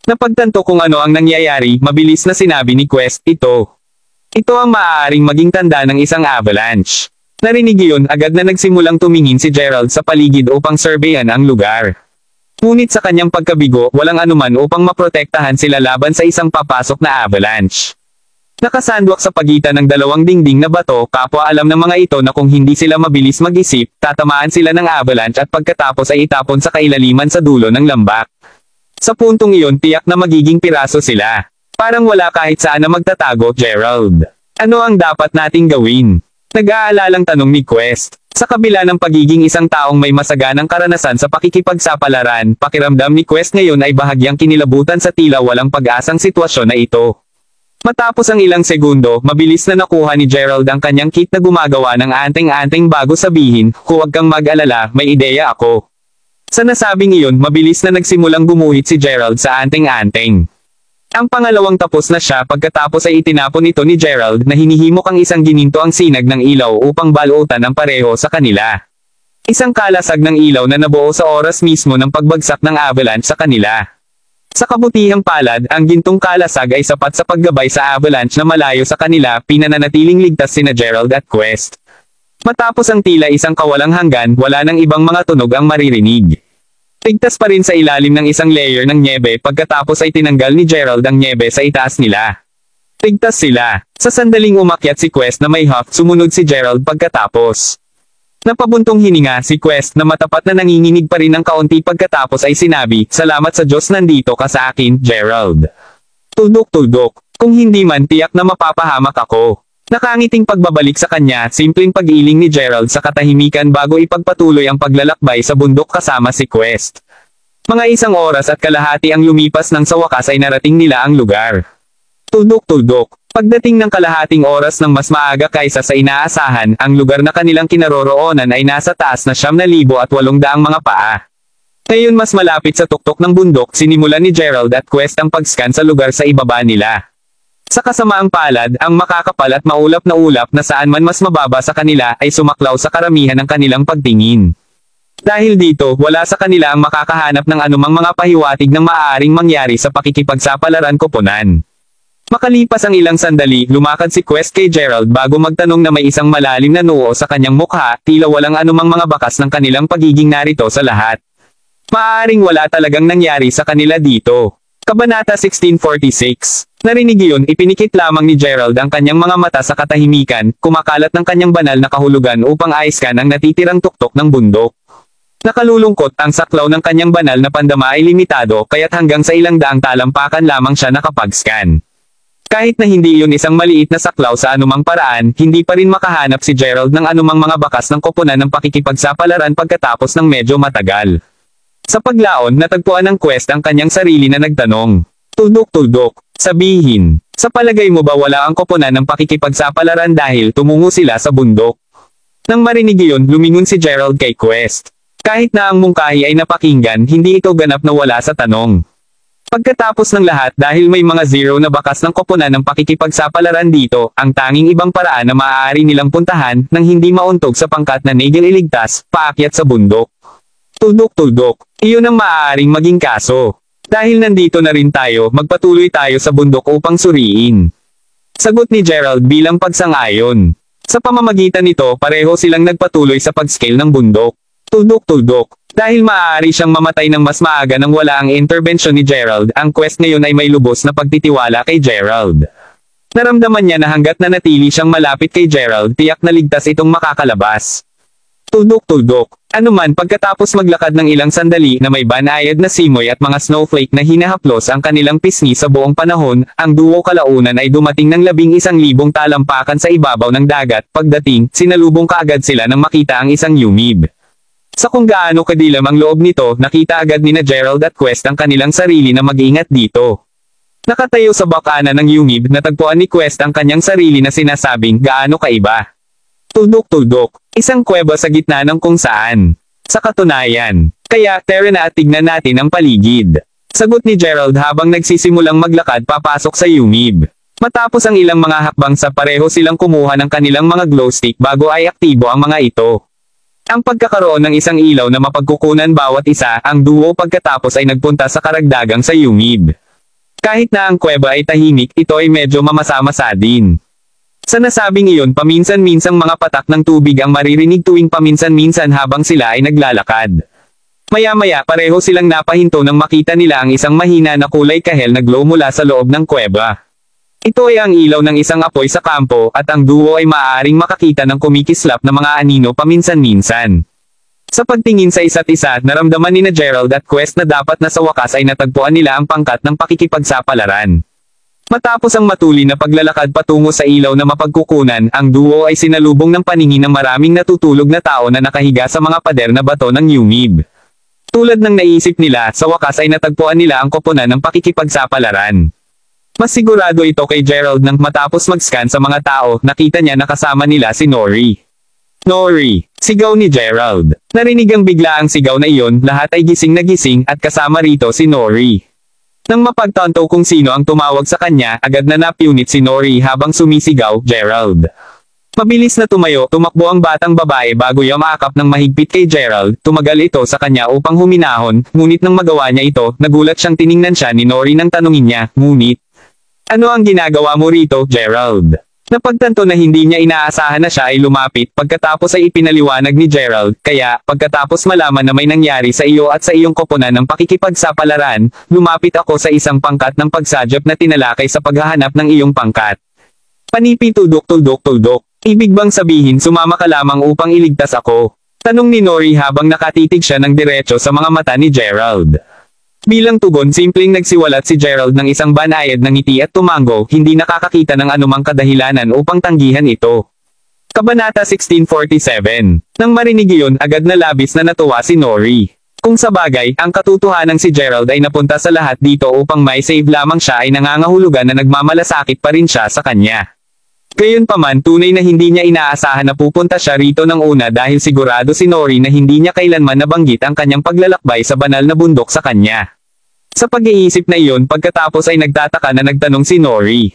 Napagtanto kung ano ang nangyayari, mabilis na sinabi ni Quest, ito ang maaaring maging tanda ng isang avalanche. Narinig iyon, agad na nagsimulang tumingin si Gerald sa paligid upang surveyan ang lugar. Ngunit sa kanyang pagkabigo, walang anuman upang maprotektahan sila laban sa isang papasok na avalanche. Nakasandwak sa pagitan ng dalawang dingding na bato, kapwa alam ng mga ito na kung hindi sila mabilis mag-isip, tatamaan sila ng avalanche at pagkatapos ay itapon sa kailaliman sa dulo ng lambak. Sa puntong iyon tiyak na magiging piraso sila. Parang wala kahit saan na magtatago, Gerald. Ano ang dapat nating gawin? Nag-aalalang tanong ni Quest. Sa kabila ng pagiging isang taong may masaganang karanasan sa pakikipagsapalaran, pakiramdam ni Quest ngayon ay bahagyang kinilabutan sa tila walang pag-asang sitwasyon na ito. Matapos ang ilang segundo, mabilis na nakuha ni Gerald ang kanyang kit na gumagawa ng anting-anting bago sabihin, huwag kang mag-alala, may ideya ako. Sa nasabing iyon, mabilis na nagsimulang gumuhit si Gerald sa anting-anting. Ang pangalawang tapos na siya pagkatapos ay itinapon ito ni Gerald na hinihimok ang isang gininto ang sinag ng ilaw upang balutan ang pareho sa kanila. Isang kalasag ng ilaw na nabuo sa oras mismo ng pagbagsak ng avalanche sa kanila. Sa kabutihang palad, ang gintong kalasag ay sapat sa paggabay sa avalanche na malayo sa kanila, pinananatiling ligtas sina Gerald at Quest. Matapos ang tila isang kawalang hanggan, wala nang ibang mga tunog ang maririnig. Ligtas pa rin sa ilalim ng isang layer ng nyebe pagkatapos ay tinanggal ni Gerald ang nyebe sa itaas nila. Ligtas sila. Sa sandaling umakyat si Quest na may huff, sumunod si Gerald pagkatapos. Napabuntong hininga si Quest na matapat na nanginginig pa rin ng kaunti pagkatapos ay sinabi, salamat sa Diyos nandito ka sa akin, Gerald. Tuldok-tuldok. Kung hindi man tiyak na mapapahamak ako. Nakangiting pagbabalik sa kanya, simpleng pag-iling ni Gerald sa katahimikan bago ipagpatuloy ang paglalakbay sa bundok kasama si Quest. Mga 1 oras at kalahati ang lumipas nang sa wakas ay narating nila ang lugar. Tuldok-tuldok. Pagdating ng kalahating oras ng mas maaga kaysa sa inaasahan, ang lugar na kanilang kinaroroonan ay nasa taas na 9,800 mga paa. Ngayon mas malapit sa tuktok ng bundok, sinimulan ni Gerald at Quest ang pag-scan sa lugar sa ibaba nila. Sa kasamaang palad, ang makakapal at maulap na ulap na saan man mas mababa sa kanila ay sumaklaw sa karamihan ng kanilang pagtingin. Dahil dito, wala sa kanila ang makakahanap ng anumang mga pahiwatig ng maaaring mangyari sa pakikipagsapalaran koponan. Makalipas ang ilang sandali, lumakad si Quest kay Gerald bago magtanong na may isang malalim na noo sa kanyang mukha, tila walang anumang mga bakas ng kanilang pagiging narito sa lahat. Maaaring wala talagang nangyari sa kanila dito. Kabanata 1646. Narinig iyon, ipinikit lamang ni Gerald ang kanyang mga mata sa katahimikan, kumakalat ng kanyang banal na kahulugan upang aiskan ang natitirang tuktok ng bundok. Nakalulungkot, ang saklaw ng kanyang banal na pandama ay limitado, kaya't hanggang sa ilang daang talampakan lamang siya nakapag-scan. Kahit na hindi iyon isang maliit na saklaw sa anumang paraan, hindi pa rin makahanap si Gerald ng anumang mga bakas ng koponan ng pakikipagsapalaran pagkatapos ng medyo matagal. Sa paglaon, natagpuan ng Quest ang kanyang sarili na nagtanong. Tuldok-tuldok. Sabihin, sa palagay mo ba wala ang koponan ng pakikipagsapalaran dahil tumungo sila sa bundok? Nang marinig iyon, lumingon si Gerald kay Quest. Kahit na ang mungkahi ay napakinggan, hindi ito ganap na wala sa tanong. Pagkatapos ng lahat, dahil may mga zero na bakas ng koponan ng pakikipagsapalaran dito, ang tanging ibang paraan na maaari nilang puntahan, nang hindi mauntog sa pangkat na nigil iligtas, paakyat sa bundok. Tuldok-tuldok. Iyon ang maaaring maging kaso. Dahil nandito na rin tayo, magpatuloy tayo sa bundok upang suriin. Sagot ni Gerald bilang pagsang-ayon. Sa pamamagitan nito, pareho silang nagpatuloy sa pag-scale ng bundok. Tuldok-tuldok. Dahil maaari siyang mamatay ng mas maaga nang wala ang interbensyon ni Gerald, ang Quest ngayon ay may lubos na pagtitiwala kay Gerald. Naramdaman niya na hanggat nanatili siyang malapit kay Gerald, tiyak na ligtas itong makakalabas. Tuldok-tuldok. Anuman pagkatapos maglakad ng ilang sandali na may banayad na simoy at mga snowflake na hinahaplos ang kanilang pisngi sa buong panahon, ang duo kalaunan ay dumating ng 11,000 talampakan sa ibabaw ng dagat. Pagdating, sinalubong kaagad sila nang makita ang isang yumib. Sa kung gaano kadilam ang loob nito, nakita agad ni Gerald at Quest ang kanilang sarili na mag-ingat dito. Nakatayo sa bakana ng yumib, natagpuan ni Quest ang kanyang sarili na sinasabing gaano kaiba. Tuldok-tuldok. Isang kuweba sa gitna ng kung saan. Sa katunayan. Kaya, tara na at tignan natin ang paligid. Sagot ni Gerald habang nagsisimulang maglakad papasok sa yumib. Matapos ang ilang mga hakbang sa pareho silang kumuha ng kanilang mga glow stick bago ay aktibo ang mga ito. Ang pagkakaroon ng isang ilaw na mapagkukunan bawat isa, ang duo pagkatapos ay nagpunta sa karagdagang sa yumib. Kahit na ang kuweba ay tahimik, ito ay medyo mamasa-masa din. Sa nasabing iyon, paminsan-minsang mga patak ng tubig ang maririnig tuwing paminsan-minsan habang sila ay naglalakad. Maya-maya pareho silang napahinto nang makita nila ang isang mahina na kulay kahel na glow mula sa loob ng kuweba. Ito ay ang ilaw ng isang apoy sa kampo at ang duo ay maaaring makakita ng kumikislap na mga anino paminsan-minsan. Sa pagtingin sa isa't isa, naramdaman ni Gerald at Quest na dapat na sa wakas ay natagpuan nila ang pangkat ng pakikipagsapalaran. Matapos ang matuli na paglalakad patungo sa ilaw na mapagkukunan, ang duo ay sinalubong ng paningin ng maraming natutulog na tao na nakahiga sa mga pader na bato ng Yumib. Tulad ng naisip nila, sa wakas ay natagpuan nila ang koponan ng pakikipagsapalaran. Mas sigurado ito kay Gerald nang matapos mag-scan sa mga tao, nakita niya na kasama nila si Nori. Nori! Sigaw ni Gerald. Narinig ang biglaang sigaw na iyon, lahat ay gising na gising at kasama rito si Nori. Nang mapagtanto kung sino ang tumawag sa kanya, agad na napunit si Nori habang sumisigaw, Gerald. Mabilis na tumakbo ang batang babae bago niya maakap ng mahigpit kay Gerald, tumagal ito sa kanya upang huminahon, ngunit nang magawa niya ito, nagulat siyang tiningnan siya ni Nori nang tanungin niya, ngunit, ano ang ginagawa mo rito, Gerald? Napagtanto na hindi niya inaasahan na siya ay lumapit pagkatapos ay ipinaliwanag ni Gerald, kaya, pagkatapos malaman na may nangyari sa iyo at sa iyong koponan ng pakikipagsapalaran, lumapit ako sa isang pangkat ng pagsadyap na tinalakay sa paghahanap ng iyong pangkat. Panipi tuldok. Ibig bang sabihin sumama ka lamang upang iligtas ako? Tanong ni Nori habang nakatitig siya ng diretso sa mga mata ni Gerald. Bilang tugon, simpleng nagsiwalat si Gerald ng isang banayad ng ngiti at tumango, hindi nakakakita ng anumang kadahilanan upang tanggihan ito. Kabanata 1647. Nang marinig iyon, agad na labis na natuwa si Nori. Kung sa bagay, ang katotohanan si Gerald ay napunta sa lahat dito upang may save lamang siya ay nangangahulugan na nagmamalasakit pa rin siya sa kanya. Gayunpaman, tunay na hindi niya inaasahan na pupunta siya rito ng una dahil sigurado si Nori na hindi niya kailanman nabanggit ang kanyang paglalakbay sa banal na bundok sa kanya. Sa pag-iisip na iyon, pagkatapos ay nagtataka na nagtanong si Nori.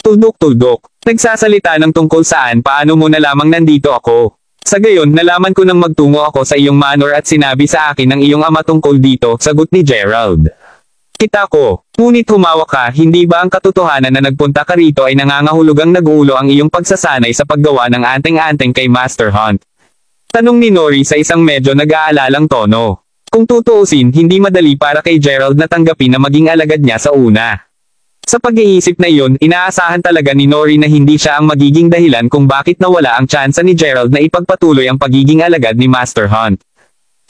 Tuldok. Nagsasalita ng tungkol saan, paano mo na lamang nandito ako? Sa gayon, nalaman ko nang magtungo ako sa iyong manor at sinabi sa akin ng iyong ama tungkol dito, sagot ni Gerald. Kita ko. Ngunit humawak ka, hindi ba ang katotohanan na nagpunta ka rito ay nangangahulugang nag-uulo ang iyong pagsasanay sa paggawa ng anteng-anteng kay Master Hunt? Tanong ni Nori sa isang medyo nag-aalalang tono. Kung tutuusin, hindi madali para kay Gerald na tanggapin na maging alagad niya sa una. Sa pag-iisip na iyon, inaasahan talaga ni Nori na hindi siya ang magiging dahilan kung bakit nawala ang tsansa ni Gerald na ipagpatuloy ang pagiging alagad ni Master Hunt.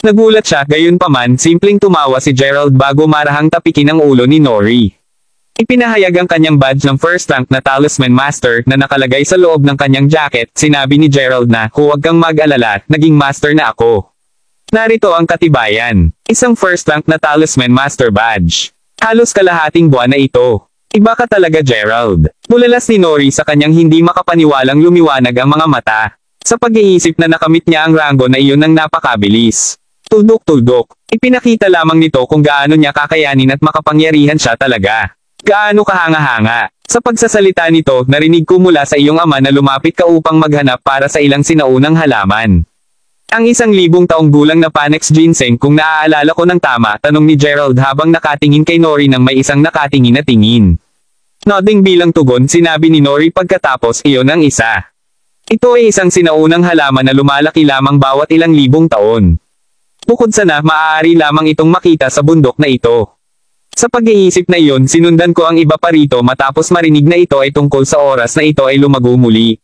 Nagulat siya, gayunpaman, simpleng tumawa si Gerald bago marahang tapikin ang ulo ni Nori. Ipinahayag ang kanyang badge ng first rank na Talisman Master na nakalagay sa loob ng kanyang jacket, sinabi ni Gerald na, huwag kang mag-alala, naging master na ako. Narito ang katibayan. Isang first rank na Talisman Master badge. Halos kalahating buwan na ito. Iba ka talaga, Gerald. Bulalas ni Nori sa kanyang hindi makapaniwalang lumiwanag ang mga mata. Sa pag-iisip na nakamit niya ang ranggo na iyon ng napakabilis. Tuldok. Ipinakita lamang nito kung gaano niya kakayanin at makapangyarihan siya talaga. Gaano kahanga-hanga. Sa pagsasalita nito, narinig ko mula sa iyong ama na lumapit ka upang maghanap para sa ilang sinaunang halaman. Ang 1,000 taong gulang na Panax Ginseng kung naaalala ko ng tama, tanong ni Gerald habang nakatingin kay Nori ng may isang nakatingin na tingin. Nodding bilang tugon, sinabi ni Nori pagkatapos, iyon ang isa. Ito ay isang sinaunang halaman na lumalaki lamang bawat ilang libong taon. Bukod sa na, maaari lamang itong makita sa bundok na ito. Sa pag-iisip na iyon, sinundan ko ang iba pa rito matapos marinig na ito ay tungkol sa oras na ito ay lumago muli.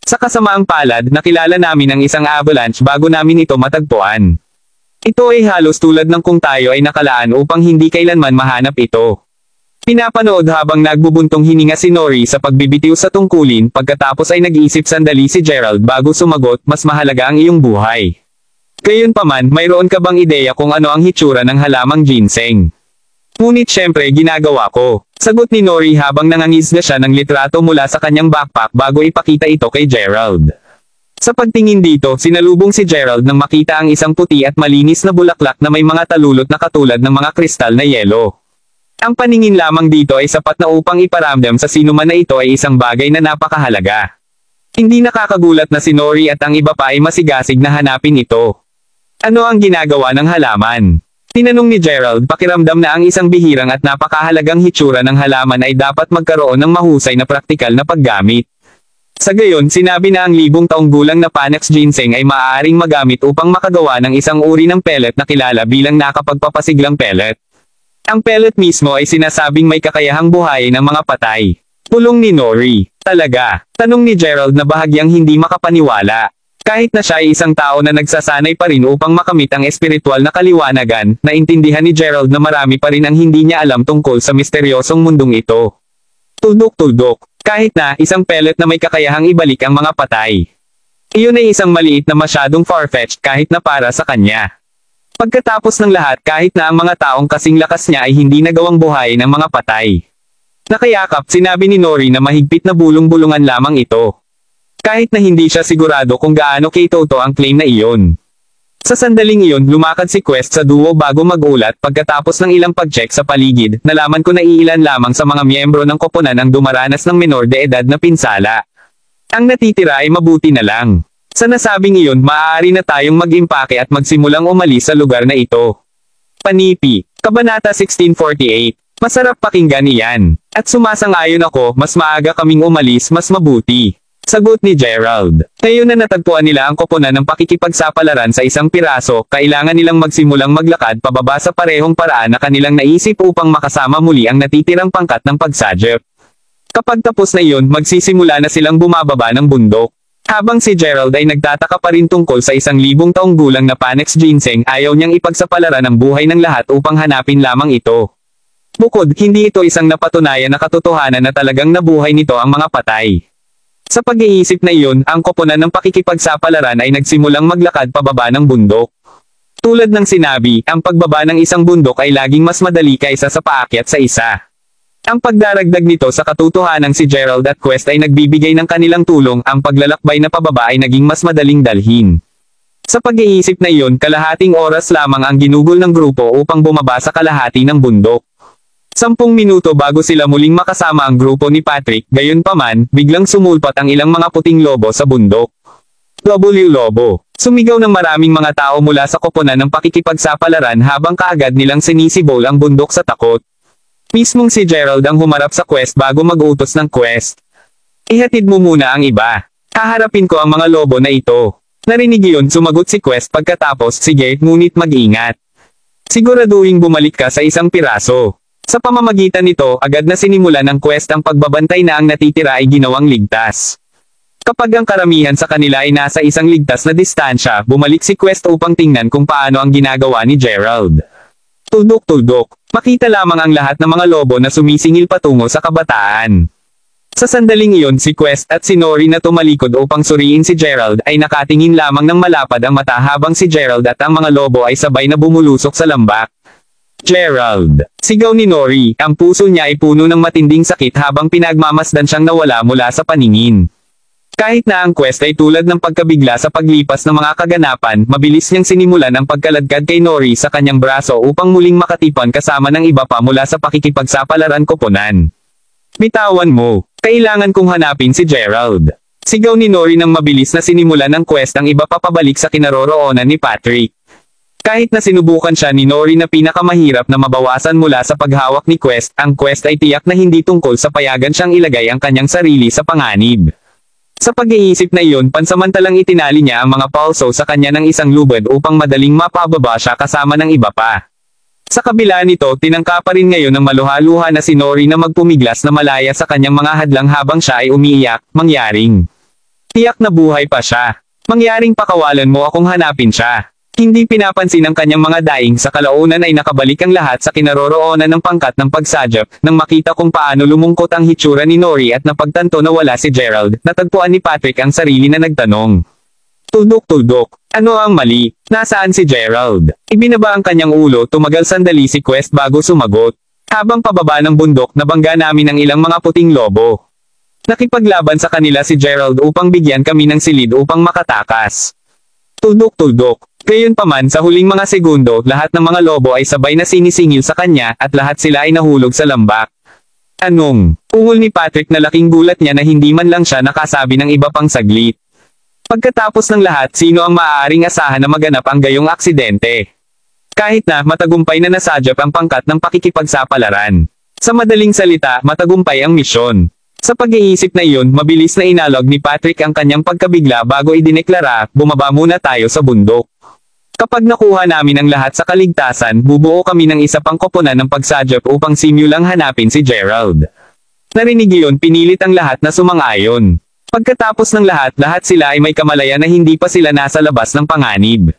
Sa kasamaang palad, nakilala namin ang isang avalanche bago namin ito matagpuan. Ito ay halos tulad ng kung tayo ay nakalaan upang hindi kailanman mahanap ito. Pinapanood habang nagbubuntong hininga si Nori sa pagbibitiw sa tungkulin, pagkatapos ay nag-iisip sandali si Gerald bago sumagot, mas mahalaga ang iyong buhay. Gayunpaman, mayroon ka bang ideya kung ano ang hitsura ng halamang ginseng? Ngunit syempre ginagawa ko. Sagot ni Nori habang nangangis na siya ng litrato mula sa kanyang backpack bago ipakita ito kay Gerald. Sa pagtingin dito, sinalubong si Gerald nang makita ang isang puti at malinis na bulaklak na may mga talulot na katulad ng mga kristal na yelo. Ang paningin lamang dito ay sapat na upang iparamdam sa sinuman na ito ay isang bagay na napakahalaga. Hindi nakakagulat na si Nori at ang iba pa ay masigasig na hanapin ito. Ano ang ginagawa ng halaman? Tinanong ni Gerald, pakiramdam na ang isang bihirang at napakahalagang hitsura ng halaman ay dapat magkaroon ng mahusay na praktikal na paggamit. Sa gayon sinabi na ang 1,000 taong gulang na Panax ginseng ay maaaring magamit upang makagawa ng isang uri ng pellet na kilala bilang nakapagpapasiglang pellet. Ang pellet mismo ay sinasabing may kakayahang buhayin ang mga patay. Pulong ni Nori. Talaga? Tanong ni Gerald na bahagyang hindi makapaniwala. Kahit na siya ay isang tao na nagsasanay pa rin upang makamit ang espiritual na kaliwanagan, naintindihan ni Gerald na marami pa rin ang hindi niya alam tungkol sa misteryosong mundong ito. Tuldok-tuldok. Kahit na, isang pellet na may kakayahang ibalik ang mga patay. Iyon ay isang maliit na masyadong far-fetched kahit na para sa kanya. Pagkatapos ng lahat kahit na ang mga taong kasing lakas niya ay hindi nagawang buhayin ang mga patay. Nakayakap sinabi ni Nori na mahigpit na bulong-bulungan lamang ito. Kahit na hindi siya sigurado kung gaano kay-toto ang claim na iyon. Sa sandaling iyon lumakad si Quest sa duo bago magulat pagkatapos ng ilang pag-check sa paligid, nalaman ko na iilan lamang sa mga miyembro ng koponan ang dumaranas ng menor de edad na pinsala. Ang natitira ay mabuti na lang. Sa nasabing iyon maaari na tayong mag-impake at magsimulang umalis sa lugar na ito. Panipi, Kabanata 1648. Masarap pakinggan iyan. At sumasang-ayon ako, mas maaga kaming umalis mas mabuti. Sagot ni Gerald. Ngayon na natagpuan nila ang koponan ng pakikipagsapalaran sa isang piraso, kailangan nilang magsimulang maglakad pababa sa parehong paraan na kanilang naisip upang makasama muli ang natitirang pangkat ng pagsadyep. Kapag tapos na iyon, magsisimula na silang bumababa ng bundok. Habang si Gerald ay nagtataka pa rin tungkol sa 1,000 taong gulang na Panax ginseng, ayaw niyang ipagsapalaran ang buhay ng lahat upang hanapin lamang ito. Bukod, hindi ito isang napatunayan na katotohanan na talagang nabuhay nito ang mga patay. Sa pag-iisip na iyon, ang koponan ng pakikipagsapalaran ay nagsimulang maglakad pababa ng bundok. Tulad ng sinabi, ang pagbaba ng isang bundok ay laging mas madali kaysa sa paakyat sa isa. Ang pagdaragdag nito sa katotohanang si Gerald at Quest ay nagbibigay ng kanilang tulong, ang paglalakbay na pababa ay naging mas madaling dalhin. Sa pag-iisip na iyon, kalahating oras lamang ang ginugol ng grupo upang bumaba sa kalahati ng bundok. 10 minuto bago sila muling makasama ang grupo ni Patrick, gayunpaman, biglang sumulpat ang ilang mga puting lobo sa bundok. W. Lobo. Sumigaw ng maraming mga tao mula sa koponan ng pakikipagsapalaran habang kaagad nilang sinisibol ang bundok sa takot. Mismong si Gerald ang humarap sa Quest bago mag-utos ng Quest. Ihatid mo muna ang iba. Haharapin ko ang mga lobo na ito. Narinig iyon, sumagot si Quest pagkatapos, sige, ngunit mag-ingat. Siguraduhin bumalik ka sa isang piraso. Sa pamamagitan nito, agad na sinimulan ng Quest ang pagbabantay na ang natitira ay ginawang ligtas. Kapag ang karamihan sa kanila ay nasa isang ligtas na distansya, bumalik si Quest upang tingnan kung paano ang ginagawa ni Gerald. Tuldok-tuldok, makita lamang ang lahat ng mga lobo na sumisingil patungo sa kabataan. Sa sandaling iyon si Quest at si Nori na tumalikod upang suriin si Gerald ay nakatingin lamang ng malapad ang mata habang si Gerald at ang mga lobo ay sabay na bumulusok sa lambak. Gerald! Sigaw ni Nori, ang puso niya ay puno ng matinding sakit habang pinagmamasdan siyang nawala mula sa paningin. Kahit na ang Quest ay tulad ng pagkabigla sa paglipas ng mga kaganapan, mabilis niyang sinimulan ang pagkaladkad kay Nori sa kanyang braso upang muling makatipan kasama ng iba pa mula sa pakikipagsapalaran koponan. Bitawan mo, kailangan kong hanapin si Gerald. Sigaw ni Nori nang mabilis na sinimulan ng Quest ang iba pa pabalik sa kinaroroonan ni Patrick. Kahit na sinubukan siya ni Nori na pinakamahirap na mabawasan mula sa paghawak ni Quest, ang Quest ay tiyak na hindi tungkol sa payagan siyang ilagay ang kanyang sarili sa panganib. Sa pag-iisip na iyon, pansamantalang itinali niya ang mga pulso sa kanya ng isang lubad upang madaling mapababa siya kasama ng iba pa. Sa kabila nito, tinangka pa rin ngayon ng maluha-luha na si Nori na magpumiglas na malaya sa kanyang mga hadlang habang siya ay umiiyak, mangyaring. Tiyak na buhay pa siya. Mangyaring pakawalan mo akong hanapin siya. Hindi pinapansin ng kanyang mga daing sa kalaunan ay nakabalik ang lahat sa kinaroroonan ng pangkat ng pagsadyap, nang makita kung paano lumungkot ang hitsura ni Nori at napagtanto na wala si Gerald, natagpuan ni Patrick ang sarili na nagtanong. Tuldok-tuldok, ano ang mali? Nasaan si Gerald? Ibinaba ang kanyang ulo, tumagal sandali si Quest bago sumagot. Habang pababa ng bundok, nabangga namin ang ilang mga puting lobo. Nakipaglaban sa kanila si Gerald upang bigyan kami ng silid upang makatakas. Tuldok-tuldok. Gayunpaman sa huling mga segundo, lahat ng mga lobo ay sabay na sinisingil sa kanya, at lahat sila ay nahulog sa lambak. Anong? Ungol ni Patrick na laking gulat niya na hindi man lang siya nakasabi ng iba pang saglit. Pagkatapos ng lahat, sino ang maaaring asahan na maganap ang gayong aksidente? Kahit na, matagumpay na nasadyap ang pangkat ng pakikipagsapalaran. Sa madaling salita, matagumpay ang misyon. Sa pag-iisip na iyon, mabilis na inalog ni Patrick ang kanyang pagkabigla bago idineklara, bumaba muna tayo sa bundok. Kapag nakuha namin ang lahat sa kaligtasan, bubuo kami ng isa pang koponan ng pagsadyap upang simulang hanapin si Gerald. Narinig iyon, pinilit ang lahat na sumang-ayon. Pagkatapos ng lahat sila ay may kamalayan na hindi pa sila nasa labas ng panganib.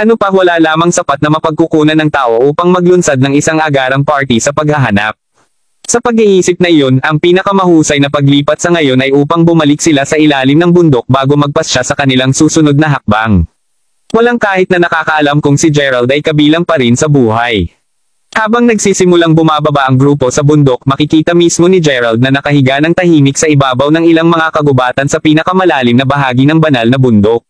Ano pa, wala lamang sapat na mapagkukunan ng tao upang maglunsad ng isang agarang party sa paghahanap. Sa pag-iisip na iyon, ang pinakamahusay na paglipat sa ngayon ay upang bumalik sila sa ilalim ng bundok bago magpasya sa kanilang susunod na hakbang. Walang kahit na nakakaalam kung si Gerald ay kabilang pa rin sa buhay. Habang nagsisimulang bumababa ang grupo sa bundok, makikita mismo ni Gerald na nakahiga ng tahimik sa ibabaw ng ilang mga kagubatan sa pinakamalalim na bahagi ng banal na bundok.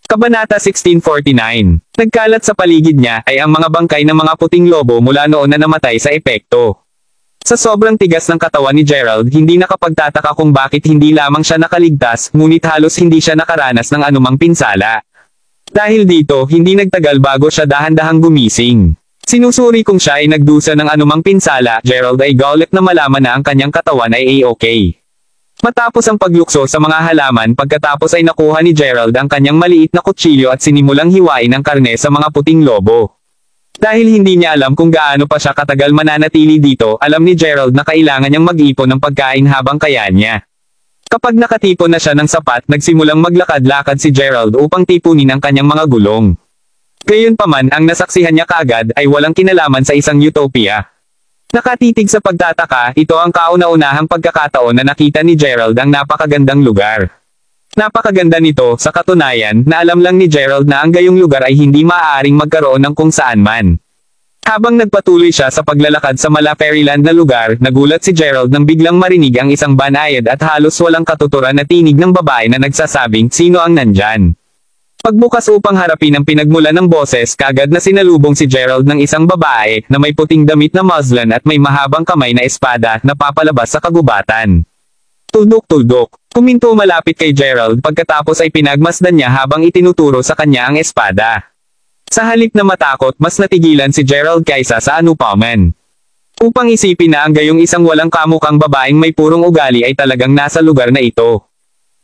Kabanata 1649. Nagkalat sa paligid niya ay ang mga bangkay ng mga puting lobo mula noon na namatay sa epekto. Sa sobrang tigas ng katawan ni Gerald, hindi nakapagtataka kung bakit hindi lamang siya nakaligtas, ngunit halos hindi siya nakaranas ng anumang pinsala. Dahil dito, hindi nagtagal bago siya dahan-dahang gumising. Sinusuri kung siya ay nagdusa ng anumang pinsala, Gerald ay galit na malaman na ang kanyang katawan ay A-okay. Matapos ang paglukso sa mga halaman, pagkatapos ay nakuha ni Gerald ang kanyang maliit na kutsilyo at sinimulang hiwain ang karne sa mga puting lobo. Dahil hindi niya alam kung gaano pa siya katagal mananatili dito, alam ni Gerald na kailangan niyang mag-ipon ng pagkain habang kaya niya. Kapag nakatipon na siya ng sapat, nagsimulang maglakad-lakad si Gerald upang tipunin ang kanyang mga gulong. Gayunpaman, ang nasaksihan niya kaagad ay walang kinalaman sa isang utopia. Nakatitig sa pagtataka, ito ang kauna-unahang pagkakataon na nakita ni Gerald ang napakagandang lugar. Napakaganda nito, sa katunayan, na alam lang ni Gerald na ang gayong lugar ay hindi maaaring magkaroon ng kung saan man. Habang nagpatuloy siya sa paglalakad sa mala fairyland na lugar, nagulat si Gerald nang biglang marinig ang isang banayad at halos walang katuturan na tinig ng babae na nagsasabing, "Sino ang nandyan?" Pagbukas upang harapin ang pinagmulan ng boses, kagad na sinalubong si Gerald ng isang babae, na may puting damit na muslin at may mahabang kamay na espada, na papalabas sa kagubatan. Tuldok-tuldok. Kuminto malapit kay Gerald pagkatapos ay pinagmasdan niya habang itinuturo sa kanya ang espada. Sa halip na matakot, mas natigilan si Gerald kaysa sa anupaman. Upang isipin na ang gayong isang walang kamukhang babaeng may purong ugali ay talagang nasa lugar na ito.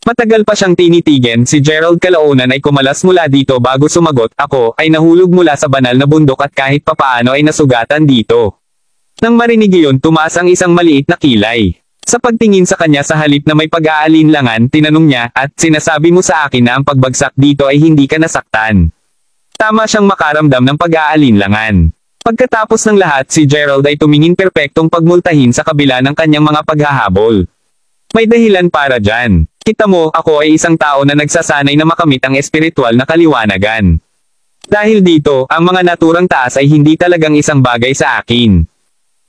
Matagal pa siyang tinitigan, si Gerald kalaunan ay kumalas mula dito bago sumagot, "Ako ay nahulog mula sa banal na bundok at kahit papaano ay nasugatan dito." Nang marinig iyon, tumaas ang isang maliit na kilay. Sa pagtingin sa kanya sa halip na may pag-aalinlangan, tinanong niya, "At sinasabi mo sa akin na ang pagbagsak dito ay hindi ka nasaktan?" Tama siyang makaramdam ng pag-aalinlangan. Pagkatapos ng lahat, si Gerald ay tumingin perpektong pagmultahin sa kabila ng kanyang mga paghahabol. "May dahilan para dyan. Kita mo, ako ay isang tao na nagsasanay na makamit ang espiritual na kaliwanagan. Dahil dito, ang mga naturang taas ay hindi talagang isang bagay sa akin."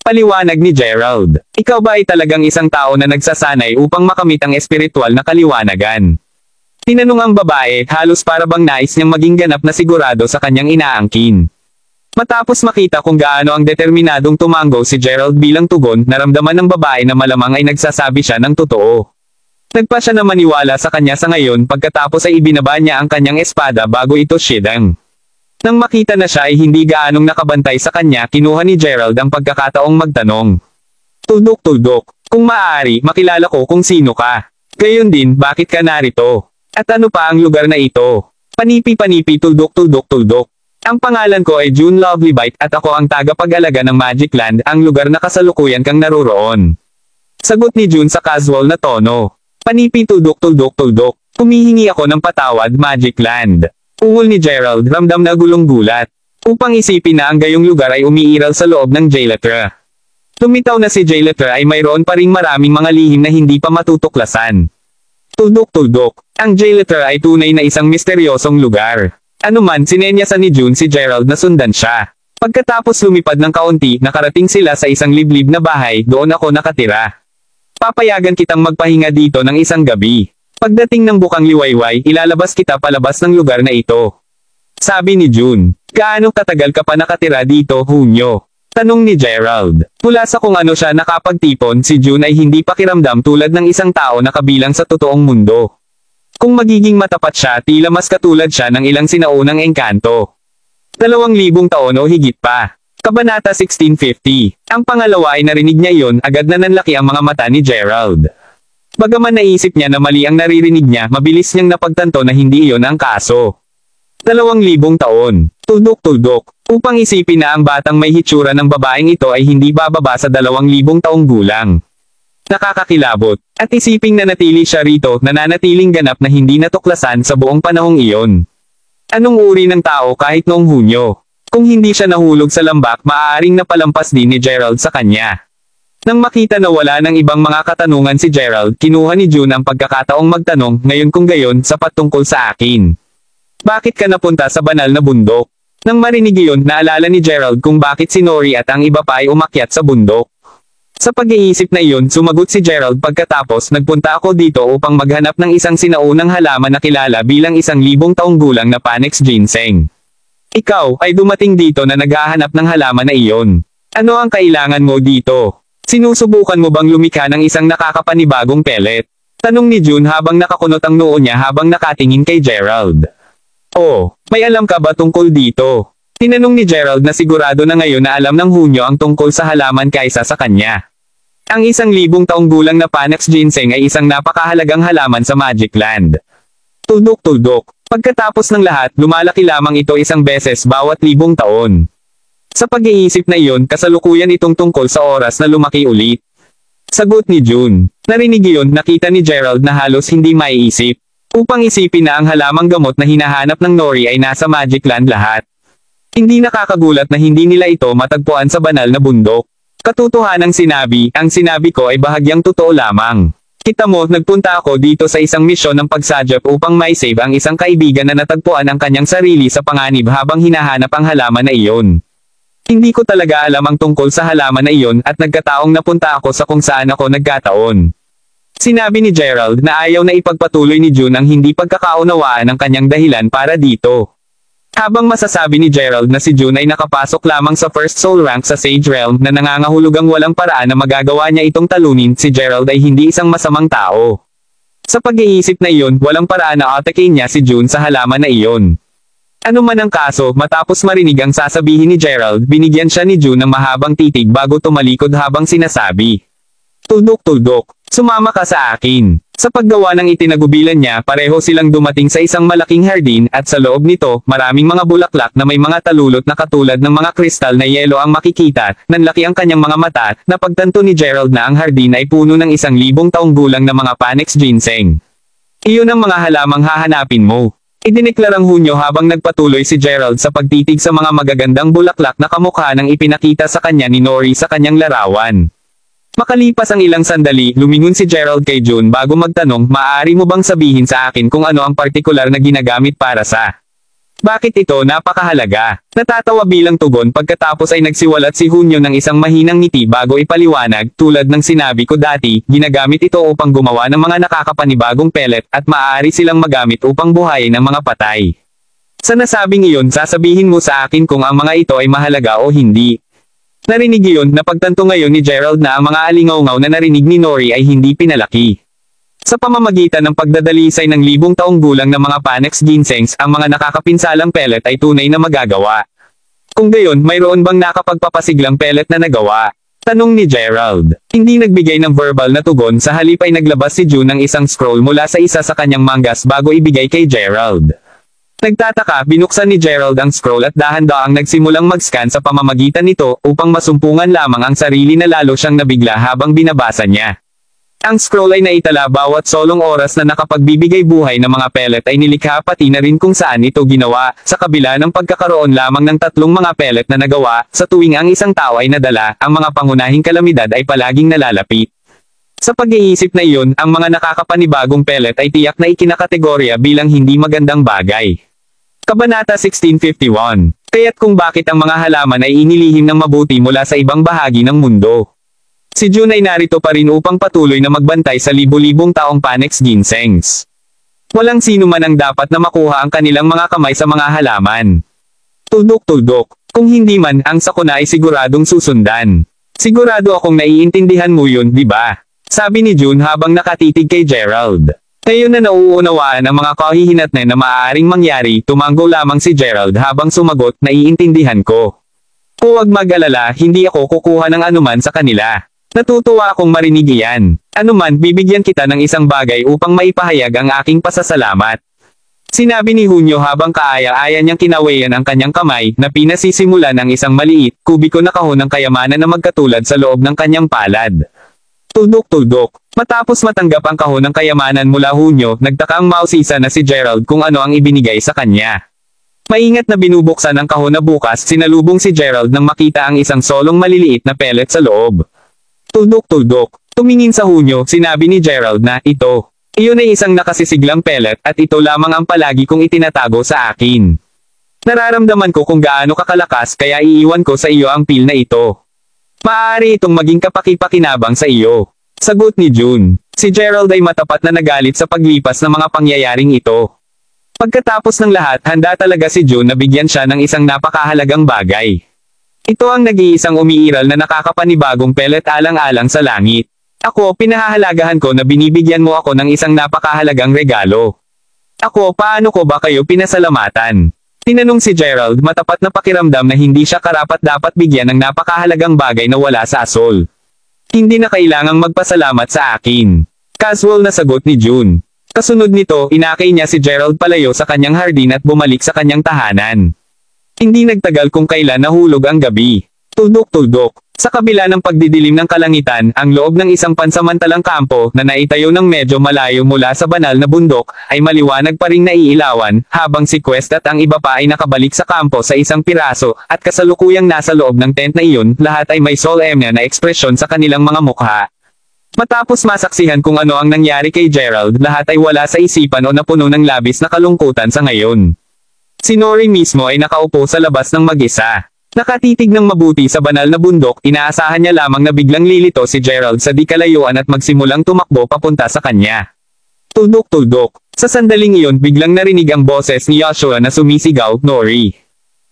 Paliwanag ni Gerald. "Ikaw ba ay talagang isang tao na nagsasanay upang makamit ang espiritual na kaliwanagan?" Tinanong ang babae, halos para bang nais niyang maging ganap na sigurado sa kanyang inaangkin. Matapos makita kung gaano ang determinadong tumango si Gerald bilang tugon, naramdaman ng babae na malamang ay nagsasabi siya ng totoo. Nagpa siya na maniwala sa kanya sa ngayon pagkatapos ay ibinaba niya ang kanyang espada bago ito siyedang. Nang makita na siya ay hindi gaanong nakabantay sa kanya, kinuha ni Gerald ang pagkakataong magtanong. "Tuldok-tuldok, kung maaari, makilala ko kung sino ka. Gayon din, bakit ka narito? At ano pa ang lugar na ito?" "Panipi-panipi, tuldok-tuldok-tuldok. Ang pangalan ko ay June Lovelybite at ako ang tagapag-alaga ng Magic Land, ang lugar na kasalukuyan kang naroroon." Sagot ni June sa casual na tono. "Panipi, tuldok-tuldok-tuldok. Humihingi ako ng patawad, Magic Land." Ungol ni Gerald, ramdam na gulong-gulat. Upang isipin na ang gayong lugar ay umiiral sa loob ng Jailetra. Tumitaw na si Jailetra ay mayroon pa ring maraming mga lihim na hindi pa matutuklasan. Tuldok-tuldok. Ang Jailetra ay tunay na isang misteryosong lugar. Anuman, sinenyasan ni June si Gerald na sundan siya. Pagkatapos lumipad ng kaunti, nakarating sila sa isang liblib na bahay, doon ako nakatira. "Papayagan kitang magpahinga dito ng isang gabi. Pagdating ng bukang liwayway, ilalabas kita palabas ng lugar na ito." Sabi ni June. "Gaano katagal ka pa nakatira dito, Hunyo?" Tanong ni Gerald. Mula sa kung ano siya nakapagtipon, si June ay hindi pakiramdam tulad ng isang tao na kabilang sa totoong mundo. Kung magiging matapat siya, tila mas katulad siya ng ilang sinaunang engkanto. 2,000 taon o higit pa. Kabanata 1650. Ang pangalawa ay narinig niya iyon, agad na nanlaki ang mga mata ni Gerald. Bagaman naisip niya na mali ang naririnig niya, mabilis niyang napagtanto na hindi iyon ang kaso. 2,000 taon. Tuldok-tuldok. Upang isipin na ang batang may hitsura ng babaeng ito ay hindi bababa sa 2,000 taong gulang. Nakakakilabot. At isiping na natili siya rito, nananatiling ganap na hindi natuklasan sa buong panahong iyon. Anong uri ng tao kahit noong Hunyo? Kung hindi siya nahulog sa lambak, maaaring napalampas din ni Gerald sa kanya. Nang makita na wala ng ibang mga katanungan si Gerald, kinuha ni June ang pagkakataong magtanong, ngayon kung gayon, sapat tungkol sa akin. Bakit ka napunta sa banal na bundok? Nang marinig iyon, naalala ni Gerald kung bakit si Nori at ang iba pa ay umakyat sa bundok. Sa pag-iisip na iyon, sumagot si Gerald pagkatapos, nagpunta ako dito upang maghanap ng isang sinaunang halaman na kilala bilang 1,000 taong gulang na Panax ginseng. Ikaw, ay dumating dito na naghahanap ng halaman na iyon. Ano ang kailangan mo dito? Sinusubukan mo bang lumikha ng isang nakakapanibagong pellet? Tanong ni June habang nakakunot ang noo niya habang nakatingin kay Gerald. Oh, may alam ka ba tungkol dito? Tinanong ni Gerald na sigurado na ngayon na alam ng Hunyo ang tungkol sa halaman kaysa sa kanya. Ang 1,000 taong gulang na Panax ginseng ay isang napakahalagang halaman sa Magic Land. Tuldok-tuldok. Pagkatapos ng lahat, lumalaki lamang ito isang beses bawat 1,000 taon. Sa pag-iisip na iyon, kasalukuyan itong tungkol sa oras na lumaki ulit. Sagot ni June. Narinig iyon, nakita ni Gerald na halos hindi maiisip. Upang isipin na ang halamang gamot na hinahanap ng Nori ay nasa Magic Land lahat. Hindi nakakagulat na hindi nila ito matagpuan sa banal na bundok. Katotohanang sinabi, ang sinabi ko ay bahagyang totoo lamang. Kita mo, nagpunta ako dito sa isang misyon ng pagsadyap upang mai-save ang isang kaibigan na natagpuan ang kanyang sarili sa panganib habang hinahanap ang halaman na iyon. Hindi ko talaga alam ang tungkol sa halaman na iyon at nagkataong napunta ako sa kung saan ako nagkataon. Sinabi ni Gerald na ayaw na ipagpatuloy ni June ang hindi pagkakaunawaan ng kanyang dahilan para dito. Habang masasabi ni Gerald na si June ay nakapasok lamang sa first soul rank sa Sage Realm na nangangahulugang walang paraan na magagawa niya itong talunin, si Gerald ay hindi isang masamang tao. Sa pag-iisip na iyon, walang paraan na atakin niya si June sa halaman na iyon. Ano man ang kaso, matapos marinig ang sasabihin ni Gerald, binigyan siya ni June ng mahabang titig bago tumalikod habang sinasabi. Tuldok-tuldok, sumama ka sa akin. Sa paggawa ng itinagubilan niya, pareho silang dumating sa isang malaking hardin at sa loob nito, maraming mga bulaklak na may mga talulot na katulad ng mga kristal na yelo ang makikita. Nanlaki ang kanyang mga mata, napagtanto ni Gerald na ang hardin ay puno ng 1,000 taong gulang na mga Panax ginseng. Iyon ang mga halamang hahanapin mo. Idineklarang Hunyo habang nagpatuloy si Gerald sa pagtitig sa mga magagandang bulaklak na kamukha ng ipinakita sa kanya ni Nori sa kanyang larawan. Makalipas ang ilang sandali, lumingon si Gerald kay June bago magtanong, maaari mo bang sabihin sa akin kung ano ang partikular na ginagamit para sa... Bakit ito napakahalaga? Natatawa bilang tugon pagkatapos ay nagsiwalat si Hunyo ng isang mahinang ngiti bago ipaliwanag, tulad ng sinabi ko dati, ginagamit ito upang gumawa ng mga nakakapanibagong pellet at maaari silang magamit upang buhayin ang mga patay. Sa nasabing iyon, sasabihin mo sa akin kung ang mga ito ay mahalaga o hindi. Narinig iyon, napagtanto ngayon ni Gerald na ang mga alingaw-ngaw na narinig ni Nori ay hindi pinalaki. Sa pamamagitan ng pagdadalisay ng 1,000 taong gulang ng mga Panax ginsengs, ang mga nakakapinsalang pellet ay tunay na magagawa. Kung gayon, mayroon bang nakapagpapasiglang pellet na nagawa? Tanong ni Gerald. Hindi nagbigay ng verbal na tugon, sa halip ay naglabas si June ng isang scroll mula sa isa sa kanyang mangas bago ibigay kay Gerald. Nagtataka, binuksan ni Gerald ang scroll at dahan-daang nagsimulang mag-scan sa pamamagitan nito upang masumpungan lamang ang sarili na lalo siyang nabigla habang binabasa niya. Ang scroll ay naitala bawat solong oras na nakapagbibigay buhay ng mga pellet ay nilikha pati na rin kung saan ito ginawa, sa kabila ng pagkakaroon lamang ng 3 mga pellet na nagawa, sa tuwing ang isang tao ay nadala, ang mga pangunahing kalamidad ay palaging nalalapit. Sa pag-iisip na iyon, ang mga nakakapanibagong pellet ay tiyak na ikinakategorya bilang hindi magandang bagay. Kabanata 1651. Kaya't kung bakit ang mga halaman ay inilihim ng mabuti mula sa ibang bahagi ng mundo. Si June ay narito pa rin upang patuloy na magbantay sa libu-libong taong Panax ginsengs. Walang sino man ang dapat na makuha ang kanilang mga kamay sa mga halaman. Tuldok-tuldok. Kung hindi man, ang sakuna ay siguradong susundan. Sigurado akong naiintindihan mo yun, di ba? Sabi ni June habang nakatitig kay Gerald. Ngayon na nauunawaan ang mga kahihinatnan na maaaring mangyari, tumanggo lamang si Gerald habang sumagot, naiintindihan ko. Huwag mag-alala, hindi ako kukuha ng anuman sa kanila. Natutuwa akong marinig iyan. Anuman, bibigyan kita ng isang bagay upang maipahayag ang aking pasasalamat. Sinabi ni Hunyo habang kaaya-aya niyang kinawayan ang kanyang kamay, na pinasisimulan ang isang maliit, kubiko na kahon ng kayamanan na magkatulad sa loob ng kanyang palad. Tuldok-tuldok. Matapos matanggap ang kahon ng kayamanan mula Hunyo, nagtaka ang mausisa na si Gerald kung ano ang ibinigay sa kanya. Maingat na binubuksan ang kahon na bukas, sinalubong si Gerald nang makita ang isang solong maliliit na pellet sa loob. Tuldok-tuldok. Tumingin sa Hunyo, sinabi ni Gerald na, ito. Iyon ay isang nakasisiglang pellet at ito lamang ang palagi kong itinatago sa akin. Nararamdaman ko kung gaano kakalakas kaya iiwan ko sa iyo ang pil na ito. Maaari itong maging kapaki-pakinabang sa iyo. Sagot ni June. Si Gerald ay matapat na nagalit sa paglipas ng mga pangyayaring ito. Pagkatapos ng lahat, handa talaga si June na bigyan siya ng isang napakahalagang bagay. Ito ang nag-iisang umiiral na nakakapanibagong pellet alang-alang sa langit. Ako, pinahahalagahan ko na binibigyan mo ako ng isang napakahalagang regalo. Ako, paano ko ba kayo pinasalamatan? Tinanong si Gerald, matapat na pakiramdam na hindi siya karapat-dapat bigyan ng napakahalagang bagay na wala sa asol. Hindi na kailangang magpasalamat sa akin. Casual na sagot ni June. Kasunod nito, inakay niya si Gerald palayo sa kanyang hardin at bumalik sa kanyang tahanan. Hindi nagtagal kung kailan nahulog ang gabi. Tuldok-tuldok. Sa kabila ng pagdidilim ng kalangitan, ang loob ng isang pansamantalang kampo na naitayo ng medyo malayo mula sa banal na bundok, ay maliwanag pa ring naiilawan, habang si Quest at ang iba pa ay nakabalik sa kampo sa isang piraso, at kasalukuyang nasa loob ng tent na iyon, lahat ay may solemne na ekspresyon sa kanilang mga mukha. Matapos masaksihan kung ano ang nangyari kay Gerald, lahat ay wala sa isipan o napuno ng labis na kalungkutan sa ngayon. Si Nori mismo ay nakaupo sa labas ng mag-isa. Nakatitig ng mabuti sa banal na bundok, inaasahan niya lamang na biglang lilito si Gerald sa di kalayuan at magsimulang tumakbo papunta sa kanya. Tuldok-tuldok. Sa sandaling iyon, biglang narinig ang boses ni Joshua na sumisigaw, Nori.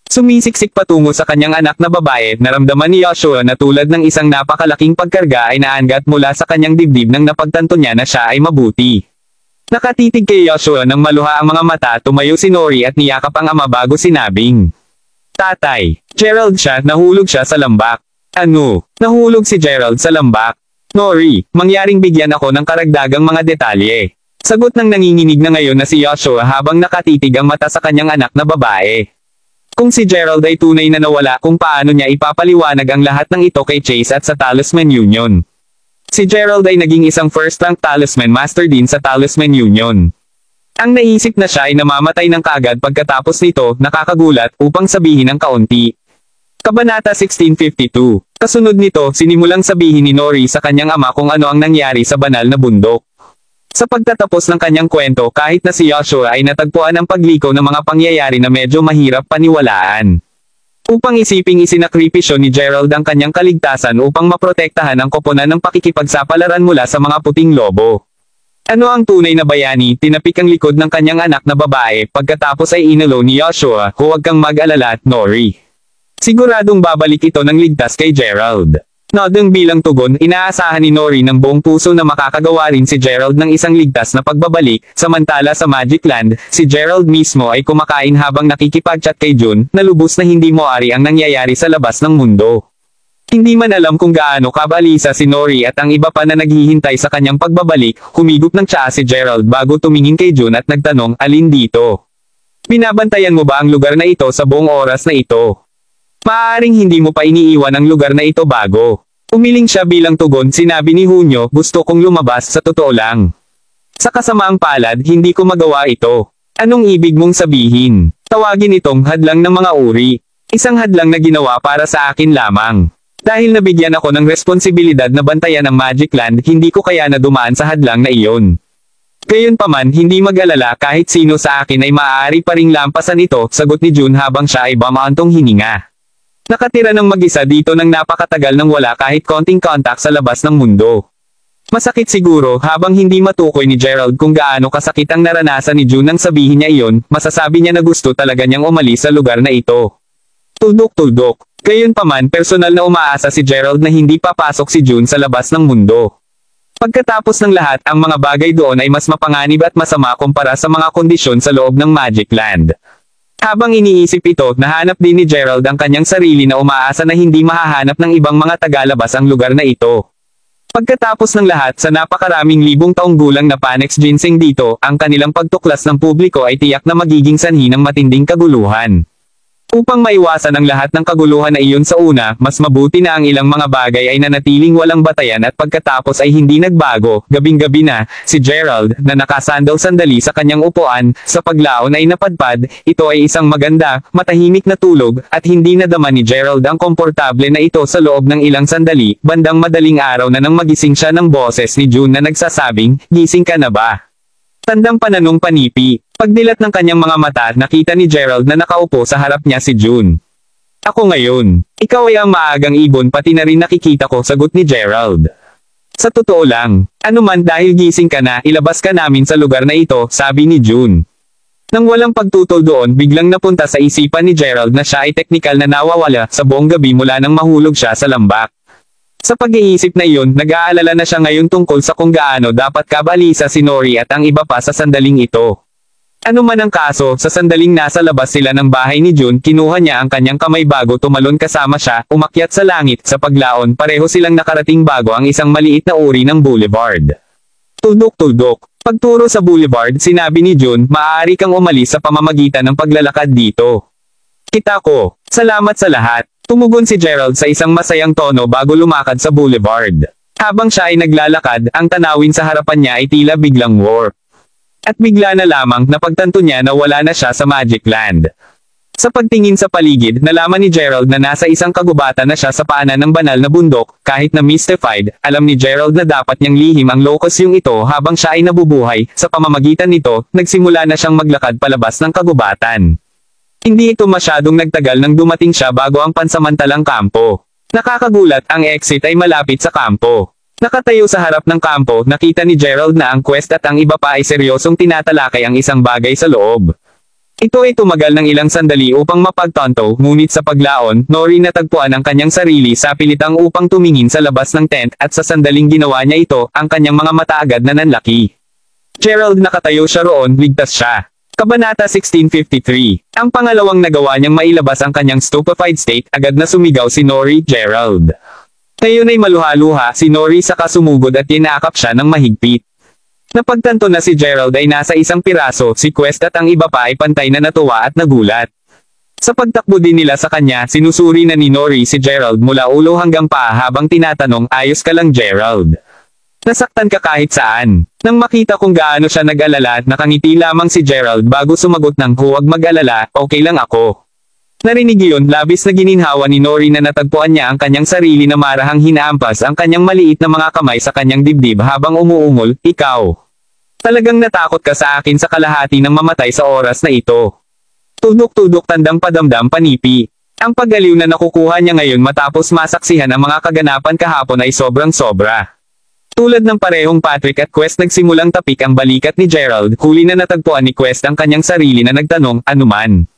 Sumisiksik patungo sa kanyang anak na babae, naramdaman ni Joshua na tulad ng isang napakalaking pagkarga ay naangat mula sa kanyang dibdib nang napagtanto niya na siya ay mabuti. Nakatitig kay Joshua nang maluha ang mga mata, tumayo si Nori at niyakap ang ama bago sinabing, Tatay, Gerald siya, nahulog siya sa lambak. Ano? Nahulog si Gerald sa lambak? Nori, mangyaring bigyan ako ng karagdagang mga detalye. Sagot ng nanginginig na ngayon na si Joshua habang nakatitig ang mata sa kanyang anak na babae. Kung si Gerald ay tunay na nawala, kung paano niya ipapaliwanag ang lahat ng ito kay Chase at sa Talisman Union. Si Gerald ay naging isang first-rank Talisman Master din sa Talisman Union. Ang naisip na siya ay namamatay ng kaagad pagkatapos nito, nakakagulat, upang sabihin ng kaunti. Kabanata 1652. Kasunod nito, sinimulang sabihin ni Nori sa kanyang ama kung ano ang nangyari sa banal na bundok. Sa pagtatapos ng kanyang kwento, kahit na si Joshua ay natagpuan ang pagliko ng mga pangyayari na medyo mahirap paniwalaan. Upang isiping isinakripisyo ni Gerald ang kanyang kaligtasan upang maprotektahan ang koponan ng pakikipagsapalaran mula sa mga puting lobo. Ano ang tunay na bayani? Tinapik ang likod ng kanyang anak na babae, pagkatapos ay inalo ni Joshua, huwag kang mag-alala, Nori. Siguradong babalik ito ng ligtas kay Gerald. Nodong bilang tugon, inaasahan ni Nori ng buong puso na makakagawa rin si Gerald ng isang ligtas na pagbabalik, samantala sa Magic Land, si Gerald mismo ay kumakain habang nakikipag-chat kay June, na lubos na hindi moari ang nangyayari sa labas ng mundo. Hindi man alam kung gaano kabalisa si Nori at ang iba pa na naghihintay sa kanyang pagbabalik, humigop ng tsaa si Gerald bago tumingin kay June at nagtanong, alin dito? Binabantayan mo ba ang lugar na ito sa buong oras na ito? Maaaring hindi mo pa iniiwan ang lugar na ito bago. Umiling siya bilang tugon, sinabi ni Hunyo, gusto kong lumabas, sa totoo lang. Sa kasamaang palad, hindi ko magawa ito. Anong ibig mong sabihin? Tawagin itong hadlang ng mga uri. Isang hadlang na ginawa para sa akin lamang. Dahil nabigyan ako ng responsibilidad na bantayan ang Magic Land, hindi ko kaya na dumaan sa hadlang na iyon. Gayunpaman, hindi mag-alala, kahit sino sa akin ay maaari pa ring lampasan ito, sagot ni June habang siya ay bumaantong hininga. Nakatira ng mag-isa dito ng napakatagal nang wala kahit konting contact sa labas ng mundo. Masakit siguro, habang hindi matukoy ni Gerald kung gaano kasakit ang naranasan ni June nang sabihin niya iyon, masasabi niya na gusto talaga niyang umalis sa lugar na ito. Tuldok-tuldok. Gayunpaman, personal na umaasa si Gerald na hindi papasok si June sa labas ng mundo. Pagkatapos ng lahat, ang mga bagay doon ay mas mapanganib at masama kumpara sa mga kondisyon sa loob ng Magic Land. Habang iniisip ito, nahanap din ni Gerald ang kanyang sarili na umaasa na hindi mahahanap ng ibang mga tagalabas ang lugar na ito. Pagkatapos ng lahat sa napakaraming libong taong gulang na Panex ginseng dito, ang kanilang pagtuklas ng publiko ay tiyak na magiging sanhi ng matinding kaguluhan. Upang maiwasan ang lahat ng kaguluhan na iyon sa una, mas mabuti na ang ilang mga bagay ay nanatiling walang batayan at pagkatapos ay hindi nagbago. Gabing-gabi na, si Gerald, na nakasandal sandali sa kanyang upuan, sa paglaon ay napadpad. Ito ay isang maganda, matahimik na tulog, at hindi nadama ni Gerald ang komportable na ito sa loob ng ilang sandali. Bandang madaling araw na nang magising siya ng boses ni June na nagsasabing, "Gising ka na ba?" Tandang pananong panipi. Pagdilat ng kanyang mga mata, nakita ni Gerald na nakaupo sa harap niya si June. "Ako ngayon. Ikaw ay ang maagang ibon pati na rin nakikita ko," sagot ni Gerald. "Sa totoo lang, anuman dahil gising ka na, ilabas ka namin sa lugar na ito," sabi ni June. Nang walang pagtutol doon, biglang napunta sa isipan ni Gerald na siya ay teknikal na nawawala sa buong gabi mula nang mahulog siya sa lambak. Sa pag-iisip na iyon, nag-aalala na siya ngayon tungkol sa kung gaano dapat kabalisa si Nori at ang iba pa sa sandaling ito. Ano man ang kaso, sa sandaling nasa labas sila ng bahay ni June, kinuha niya ang kanyang kamay bago tumalon kasama siya, umakyat sa langit. Sa paglaon, pareho silang nakarating bago ang isang maliit na uri ng boulevard. Tuldok-tuldok. Pagturo sa boulevard, sinabi ni June, "Maaari kang umalis sa pamamagitan ng paglalakad dito." "Kita ko. Salamat sa lahat." Tumugon si Gerald sa isang masayang tono bago lumakad sa boulevard. Habang siya ay naglalakad, ang tanawin sa harapan niya ay tila biglang warp. At bigla na lamang, napagtanto niya na wala na siya sa Magic Land. Sa pagtingin sa paligid, nalaman ni Gerald na nasa isang kagubatan na siya sa paanan ng banal na bundok. Kahit na mystified, alam ni Gerald na dapat niyang lihim ang locus yung ito habang siya ay nabubuhay. Sa pamamagitan nito, nagsimula na siyang maglakad palabas ng kagubatan. Hindi ito masyadong nagtagal nang dumating siya bago ang pansamantalang kampo. Nakakagulat, ang exit ay malapit sa kampo. Nakatayo sa harap ng kampo, nakita ni Gerald na ang quest at ang iba pa ay seryosong tinatalakay ang isang bagay sa loob. Ito ay tumagal ng ilang sandali upang mapagtanto, ngunit sa paglaon, Nori natagpuan ang kanyang sarili sa pilitang upang tumingin sa labas ng tent, at sa sandaling ginawa niya ito, ang kanyang mga mata agad na nanlaki. Gerald nakatayo siya roon, ligtas siya. Kabanata 1653. Ang pangalawang nagawa niyang mailabas ang kanyang stupefied state, agad na sumigaw si Nori. "Gerald!" Ngayon ay maluha-luha si Nori saka sumugod at tinakap siya ng mahigpit. Napagtanto na si Gerald ay nasa isang piraso, si Quest at ang iba pa ay pantay na natuwa at nagulat. Sa pagtakbo din nila sa kanya, sinusuri na ni Nori si Gerald mula ulo hanggang paa habang tinatanong, "Ayos ka lang, Gerald? Nasaktan ka kahit saan?" Nang makita kung gaano siya nag-alala, nakangiti lamang si Gerald bago sumagot ng, "Huwag mag-alala, okay lang ako." Narinig iyon, labis na gininhawa ni Nori na natagpuan niya ang kanyang sarili na marahang hinaampas ang kanyang maliit na mga kamay sa kanyang dibdib habang umuungol, "Ikaw. Talagang natakot ka sa akin sa kalahati ng mamatay sa oras na ito." Tudok-tudok, tandang padamdam panipi. Ang pag-aliw na nakukuha niya ngayon matapos masaksihan ang mga kaganapan kahapon ay sobrang sobra. Tulad ng parehong Patrick at Quest, nagsimulang tapik ang balikat ni Gerald, huli na natagpuan ni Quest ang kanyang sarili na nagtanong, "Anuman?"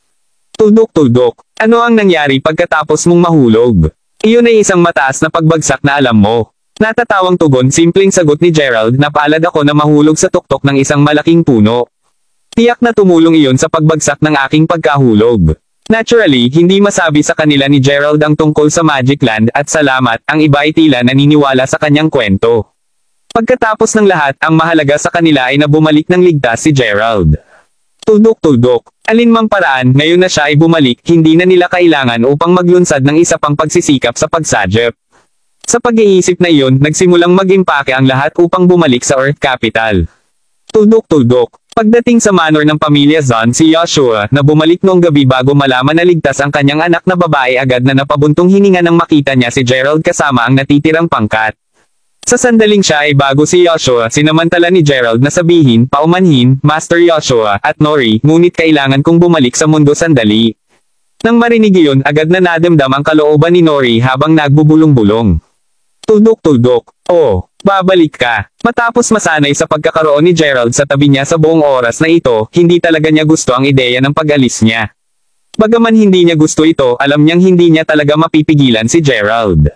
Tuldok-tuldok. "Ano ang nangyari pagkatapos mong mahulog?" "Iyon ay isang mataas na pagbagsak na alam mo." Natatawang tugon, simpleng sagot ni Gerald, "Napalad ako na mahulog sa tuktok ng isang malaking puno. Tiyak na tumulong iyon sa pagbagsak ng aking pagkahulog." Naturally, hindi masabi sa kanila ni Gerald ang tungkol sa Magic Land, at salamat, ang iba ay tila naniniwala sa kanyang kwento. Pagkatapos ng lahat, ang mahalaga sa kanila ay na bumalik ng ligtas si Gerald. Tuldok-tuldok. Alinmang paraan, ngayon na siya ay bumalik, hindi na nila kailangan upang maglunsad ng isa pang pagsisikap sa pagsadya. Sa pag-iisip na iyon, nagsimulang mag-impake ang lahat upang bumalik sa Earth Capital. Tuldok-tuldok. Pagdating sa manor ng pamilya Zahn, si Joshua, na bumalik noong gabi bago malaman na ligtas ang kanyang anak na babae, agad na napabuntong hininga nang makita niya si Gerald kasama ang natitirang pangkat. Sa sandaling siya ay bago si Joshua, sinamantala ni Gerald na sabihin, paumanhin, "Master Joshua," at Nori, ngunit kailangan kong bumalik sa mundo sandali. Nang marinig iyon, agad na nadamdam ang kalooban ni Nori habang nagbubulong-bulong. Tuldok-tuldok. "Oh, babalik ka." Matapos masanay sa pagkakaroon ni Gerald sa tabi niya sa buong oras na ito, hindi talaga niya gusto ang ideya ng pag-alis niya. Bagaman hindi niya gusto ito, alam niyang hindi niya talaga mapipigilan si Gerald.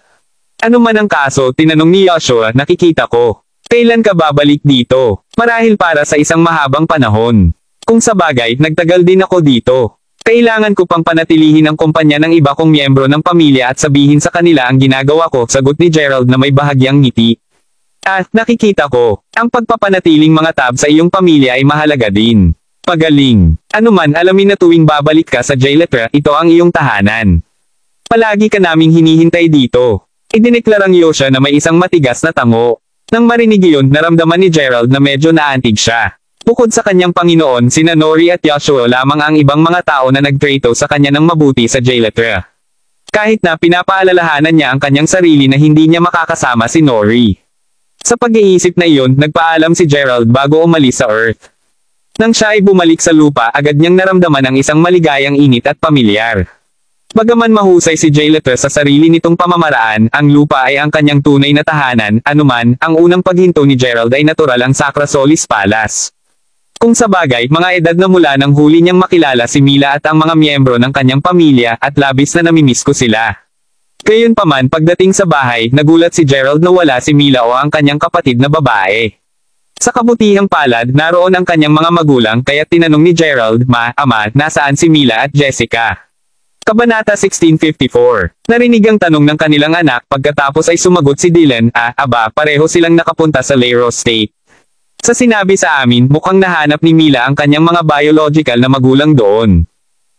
"Ano man ang kaso," tinanong ni Joshua, "nakikita ko. Kailan ka babalik dito?" "Marahil para sa isang mahabang panahon. Kung sa bagay, nagtagal din ako dito. Kailangan ko pang panatilihin ang kumpanya ng iba kong miyembro ng pamilya at sabihin sa kanila ang ginagawa ko," sagot ni Gerald na may bahagyang ngiti. Nakikita ko. Ang pagpapanatiling mga tab sa iyong pamilya ay mahalaga din. Pagaling. Ano man alamin na tuwing babalik ka sa Jailetra, ito ang iyong tahanan. Palagi ka naming hinihintay dito. Idineklarang Yosha na may isang matigas na tango. Nang marinig iyon, naramdaman ni Gerald na medyo naantig siya. Bukod sa kanyang Panginoon, sina Nori at Yashua lamang ang ibang mga tao na nagtrato sa kanya ng mabuti sa Jailetra. Kahit na pinapaalalahanan niya ang kanyang sarili na hindi niya makakasama si Nori. Sa pag-iisip na iyon, nagpaalam si Gerald bago umalis sa Earth. Nang siya ay bumalik sa lupa, agad niyang naramdaman ang isang maligayang init at pamilyar. Bagaman mahusay si Jailetra sa sarili nitong pamamaraan, ang lupa ay ang kanyang tunay na tahanan. Anuman, ang unang paghinto ni Gerald ay natural ang Sacra Solis Palace. Kung sa bagay, mga edad na mula nang huli niyang makilala si Mila at ang mga miyembro ng kanyang pamilya, at labis na namimiss ko sila. Gayunpaman, pagdating sa bahay, nagulat si Gerald na wala si Mila o ang kanyang kapatid na babae. Sa kabutihang palad, naroon ang kanyang mga magulang, kaya tinanong ni Gerald, Ama, nasaan si Mila at Jessica? Kabanata 1654. Narinig ang tanong ng kanilang anak, pagkatapos ay sumagot si Dylan, Aba, pareho silang nakapunta sa Lero State. Sa sinabi sa amin, mukhang nahanap ni Mila ang kanyang mga biological na magulang doon.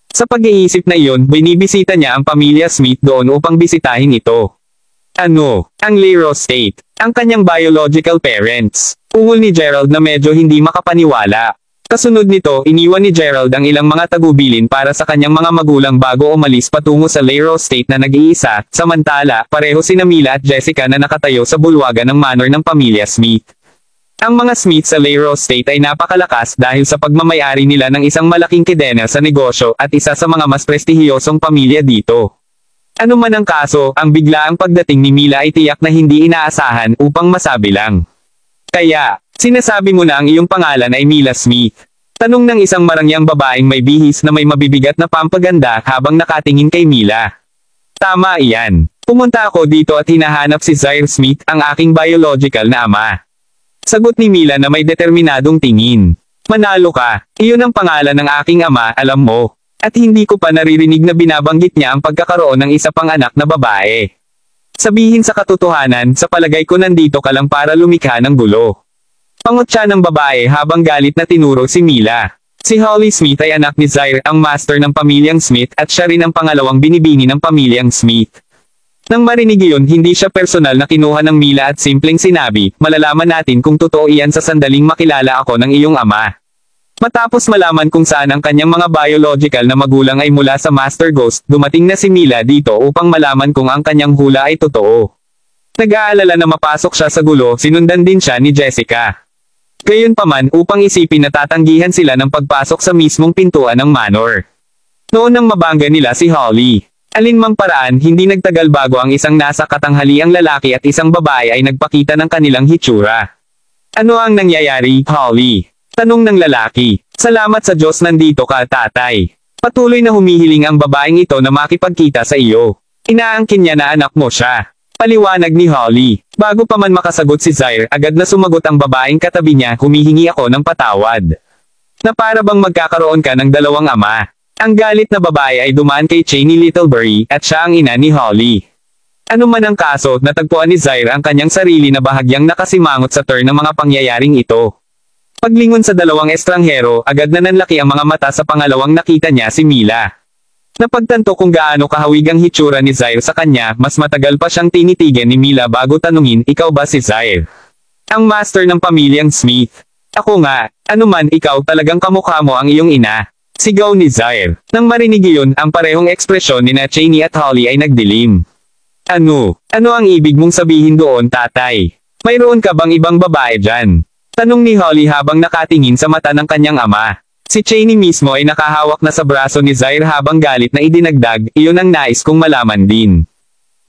Sa pag-iisip na iyon, binibisita niya ang pamilya Smith doon upang bisitahin ito. Ang Lero State? Ang kanyang biological parents. Ungol ni Gerald na medyo hindi makapaniwala. Kasunod nito, iniwan ni Gerald ang ilang mga tagubilin para sa kanyang mga magulang bago umalis patungo sa Lero State na nag-iisa, samantala, pareho sina Mila at Jessica na nakatayo sa bulwagan ng manor ng pamilya Smith. Ang mga Smith sa Lero State ay napakalakas dahil sa pagmamayari nila ng isang malaking kedena sa negosyo at isa sa mga mas prestihiyosong pamilya dito. Ano man ang kaso, ang biglaang pagdating ni Mila ay tiyak na hindi inaasahan upang masabi lang. Kaya, sinasabi mo na ang iyong pangalan ay Mila Smith? Tanong ng isang marangyang babaeng may bihis na may mabibigat na pampaganda habang nakatingin kay Mila. Tama iyan. Pumunta ako dito at hinahanap si Zaire Smith, ang aking biological na ama. Sagot ni Mila na may determinadong tingin. Manalo ka. Iyon ang pangalan ng aking ama, alam mo. At hindi ko pa naririnig na binabanggit niya ang pagkakaroon ng isa pang anak na babae. Sabihin sa katotohanan, sa palagay ko nandito ka lang para lumikha ng gulo. Pangot siya ng babae habang galit na tinuro si Mila. Si Holly Smith ay anak ni Zaire, ang master ng pamilyang Smith, at siya rin ang pangalawang binibini ng pamilyang Smith. Nang marinig iyon, hindi siya personal na kinuha ng Mila at simpleng sinabi, malalaman natin kung totoo iyan sa sandaling makilala ako ng iyong ama. Matapos malaman kung saan ang kanyang mga biological na magulang ay mula sa Master Ghost, dumating na si Mila dito upang malaman kung ang kanyang hula ay totoo. Nag-aalala na mapasok siya sa gulo, sinundan din siya ni Jessica. Gayunpaman, upang isipin na tatanggihan sila ng pagpasok sa mismong pintuan ng manor. Noon nang mabangga nila si Holly. Alinmang paraan, hindi nagtagal bago ang isang nasa katanghaliang lalaki at isang babae ay nagpakita ng kanilang hitsura. Ano ang nangyayari, Holly? Tanong ng lalaki. Salamat sa Diyos nandito ka, tatay. Patuloy na humihiling ang babaeng ito na makipagkita sa iyo. Inaangkin niya na anak mo siya. Paliwanag ni Holly. Bago pa man makasagot si Zaire, agad na sumagot ang babaeng katabi niya, humihingi ako ng patawad. Na para bang magkakaroon ka ng dalawang ama. Ang galit na babae ay dumaan kay Cheney Littlebury, at siya ang ina ni Holly. Ano man ang kaso, natagpuan ni Zaire ang kanyang sarili na bahagyang nakasimangot sa turn ng mga pangyayaring ito. Paglingon sa dalawang estranghero, agad na nanlaki ang mga mata sa pangalawang nakita niya si Mila. Napagtanto kung gaano kahawig ang hitsura ni Zaire sa kanya, mas matagal pa siyang tinitigan ni Mila bago tanungin, ikaw ba si Zaire? Ang master ng pamilyang Smith. Ako nga, anuman ikaw talagang kamukha mo ang iyong ina. Sigaw ni Zaire. Nang marinig iyon, ang parehong ekspresyon ni Cheney at Holly ay nagdilim. Ano ang ibig mong sabihin doon, tatay? Mayroon ka bang ibang babae dyan? Tanong ni Holly habang nakatingin sa mata ng kanyang ama. Si Cheney mismo ay nakahawak na sa braso ni Zaire habang galit na idinagdag, iyon ang nais kong malaman din.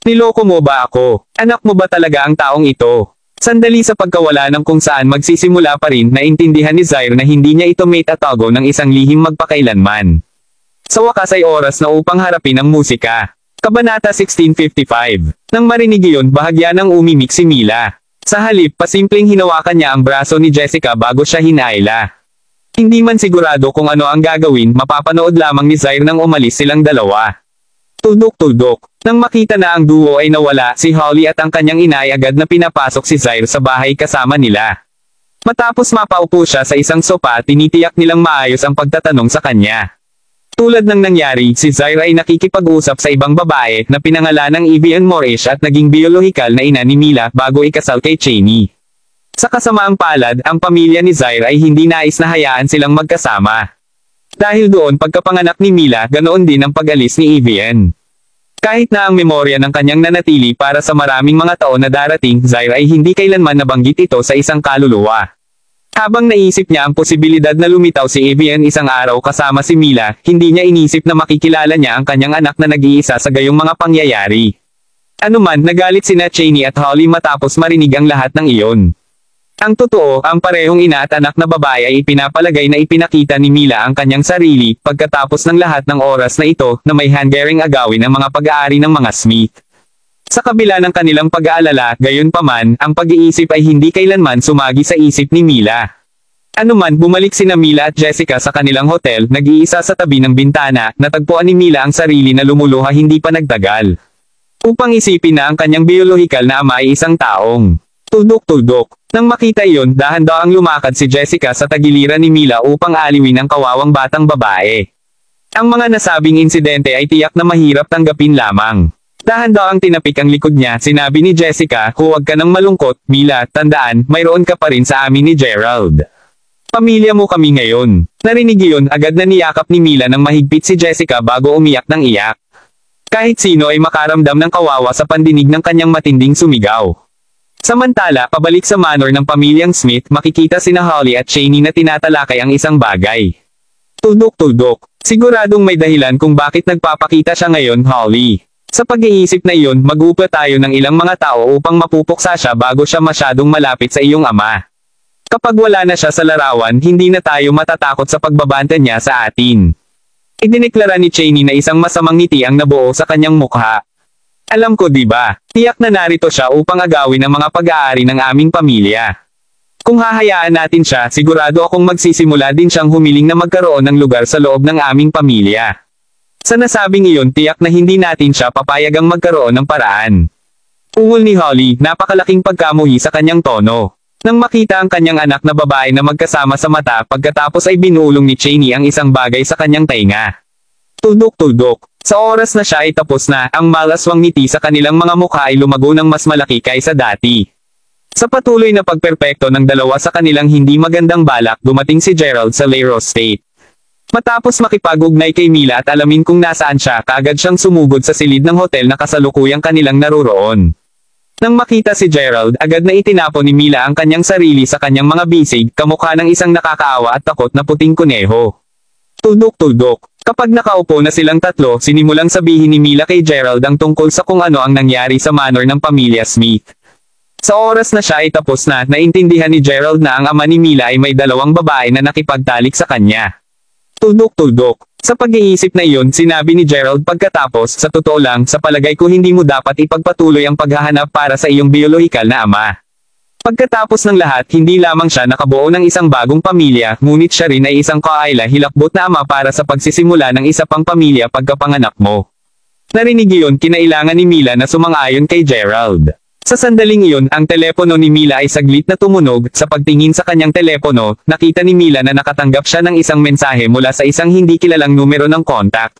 Niloko mo ba ako? Anak mo ba talaga ang taong ito? Sandali sa pagkawala ng kung saan magsisimula pa rin, naintindihan ni Zaire na hindi niya ito mate at tago ng isang lihim magpakailanman. Sa wakas ay oras na upang harapin ang musika. Kabanata 1655. Nang marinig iyon, bahagya nang umimik si Mila. Sa halip, pasimpleng hinawakan niya ang braso ni Jessica bago siya hinaila. Hindi man sigurado kung ano ang gagawin, mapapanood lamang ni Zaire nang umalis silang dalawa. Tuldok-tuldok. Nang makita na ang duo ay nawala, si Holly at ang kanyang ina ay agad na pinapasok si Zaire sa bahay kasama nila. Matapos mapaupo siya sa isang sopa, tinitiyak nilang maayos ang pagtatanong sa kanya. Tulad ng nangyari, si Zaire ay nakikipag-usap sa ibang babae na pinangalan ng Evian Morish at naging biolohikal na ina ni Mila bago ikasal kay Cheney. Sa kasamaang palad, ang pamilya ni Zaire ay hindi nais na hayaan silang magkasama. Dahil doon pagkapanganak ni Mila, ganoon din ang pag-alis ni Evian. Kahit na ang memorya ng kanyang nanatili para sa maraming mga taon na darating, Zaire ay hindi kailanman nabanggit ito sa isang kaluluwa. Habang naisip niya ang posibilidad na lumitaw si Evian isang araw kasama si Mila, hindi niya inisip na makikilala niya ang kanyang anak na nag-iisa sa gayong mga pangyayari. Anuman, nagalit sina Cheney at Holly matapos marinig ang lahat ng iyon. Ang totoo, ang parehong ina at anak na babae ay ipinapalagay na ipinakita ni Mila ang kanyang sarili, pagkatapos ng lahat ng oras na ito, na may hungering agawin ang mga pag-aari ng mga Smith. Sa kabila ng kanilang pag-aalala, gayunpaman, ang pag-iisip ay hindi kailanman sumagi sa isip ni Mila. Anuman, bumalik sina Mila at Jessica sa kanilang hotel, nag-iisa sa tabi ng bintana, natagpuan ni Mila ang sarili na lumuluha hindi pa nagtagal. Upang isipin na ang kanyang biolohikal na ama ay isang taong tuldok-tuldok. Nang makita iyon, dahan-dahang lumakad si Jessica sa tagiliran ni Mila upang aliwin ang kawawang batang babae. Ang mga nasabing insidente ay tiyak na mahirap tanggapin lamang. Dahan-dahang tinapik ang likod niya, sinabi ni Jessica, "Huwag ka nang malungkot, Mila, tandaan, mayroon ka pa rin sa amin ni Gerald. Pamilya mo kami ngayon." Narinig iyon, agad na niyakap ni Mila ng mahigpit si Jessica bago umiyak ng iyak. Kahit sino ay makaramdam ng kawawa sa pandinig ng kanyang matinding sumigaw. Samantala, pabalik sa manor ng pamilyang Smith, makikita sina Holly at Cheney na tinatalakay ang isang bagay. Tuldok-tuldok. Siguradong may dahilan kung bakit nagpapakita siya ngayon, Holly. Sa pag-iisip na iyon, mag-upa tayo ng ilang mga tao upang mapupuksa siya bago siya masyadong malapit sa iyong ama. Kapag wala na siya sa larawan, hindi na tayo matatakot sa pagbabanta niya sa atin. Idineklara ni Cheney na isang masamang ngiti ang nabuo sa kanyang mukha. Alam ko, di ba? Tiyak na narito siya upang agawin ang mga pag-aari ng aming pamilya. Kung hahayaan natin siya, sigurado akong magsisimula din siyang humiling na magkaroon ng lugar sa loob ng aming pamilya. Sa nasabing iyon, tiyak na hindi natin siya papayagang magkaroon ng paraan. Ungol ni Holly, napakalaking pagkamuhi sa kanyang tono. Nang makita ang kanyang anak na babae na magkasama sa mata, pagkatapos ay binulong ni Cheney ang isang bagay sa kanyang tainga. Tuldok-tuldok. Sa oras na siya ay tapos na, ang malaswang ngiti sa kanilang mga mukha ay lumago ng mas malaki kaysa dati. Sa patuloy na pagperpekto ng dalawa sa kanilang hindi magandang balak, dumating si Gerald sa Leroy State. Matapos makipag-ugnay kay Mila at alamin kung nasaan siya, kaagad siyang sumugod sa silid ng hotel na kasalukuyang kanilang naroroon. Nang makita si Gerald, agad na itinapon ni Mila ang kanyang sarili sa kanyang mga bisig, kamukha ng isang nakakaawa at takot na puting kuneho. Tuldok-tuldok. Kapag nakaupo na silang tatlo, sinimulang sabihin ni Mila kay Gerald ang tungkol sa kung ano ang nangyari sa manor ng pamilya Smith. Sa oras na siya ay tapos na, naintindihan ni Gerald na ang ama ni Mila ay may dalawang babae na nakipagtalik sa kanya. Tuldok-tuldok. Sa pag-iisip na iyon, sinabi ni Gerald pagkatapos, "Sa totoo lang, sa palagay ko hindi mo dapat ipagpatuloy ang paghahanap para sa iyong biolohikal na ama." Pagkatapos ng lahat, hindi lamang siya nakabuo ng isang bagong pamilya, ngunit siya rin ay isang kaila-hilakbot na ama para sa pagsisimula ng isa pang pamilya pagkapanganak mo. Narinig iyon, kinailangan ni Mila na sumang-ayon kay Gerald. Sa sandaling iyon, ang telepono ni Mila ay saglit na tumunog. Sa pagtingin sa kanyang telepono, nakita ni Mila na nakatanggap siya ng isang mensahe mula sa isang hindi kilalang numero ng contact.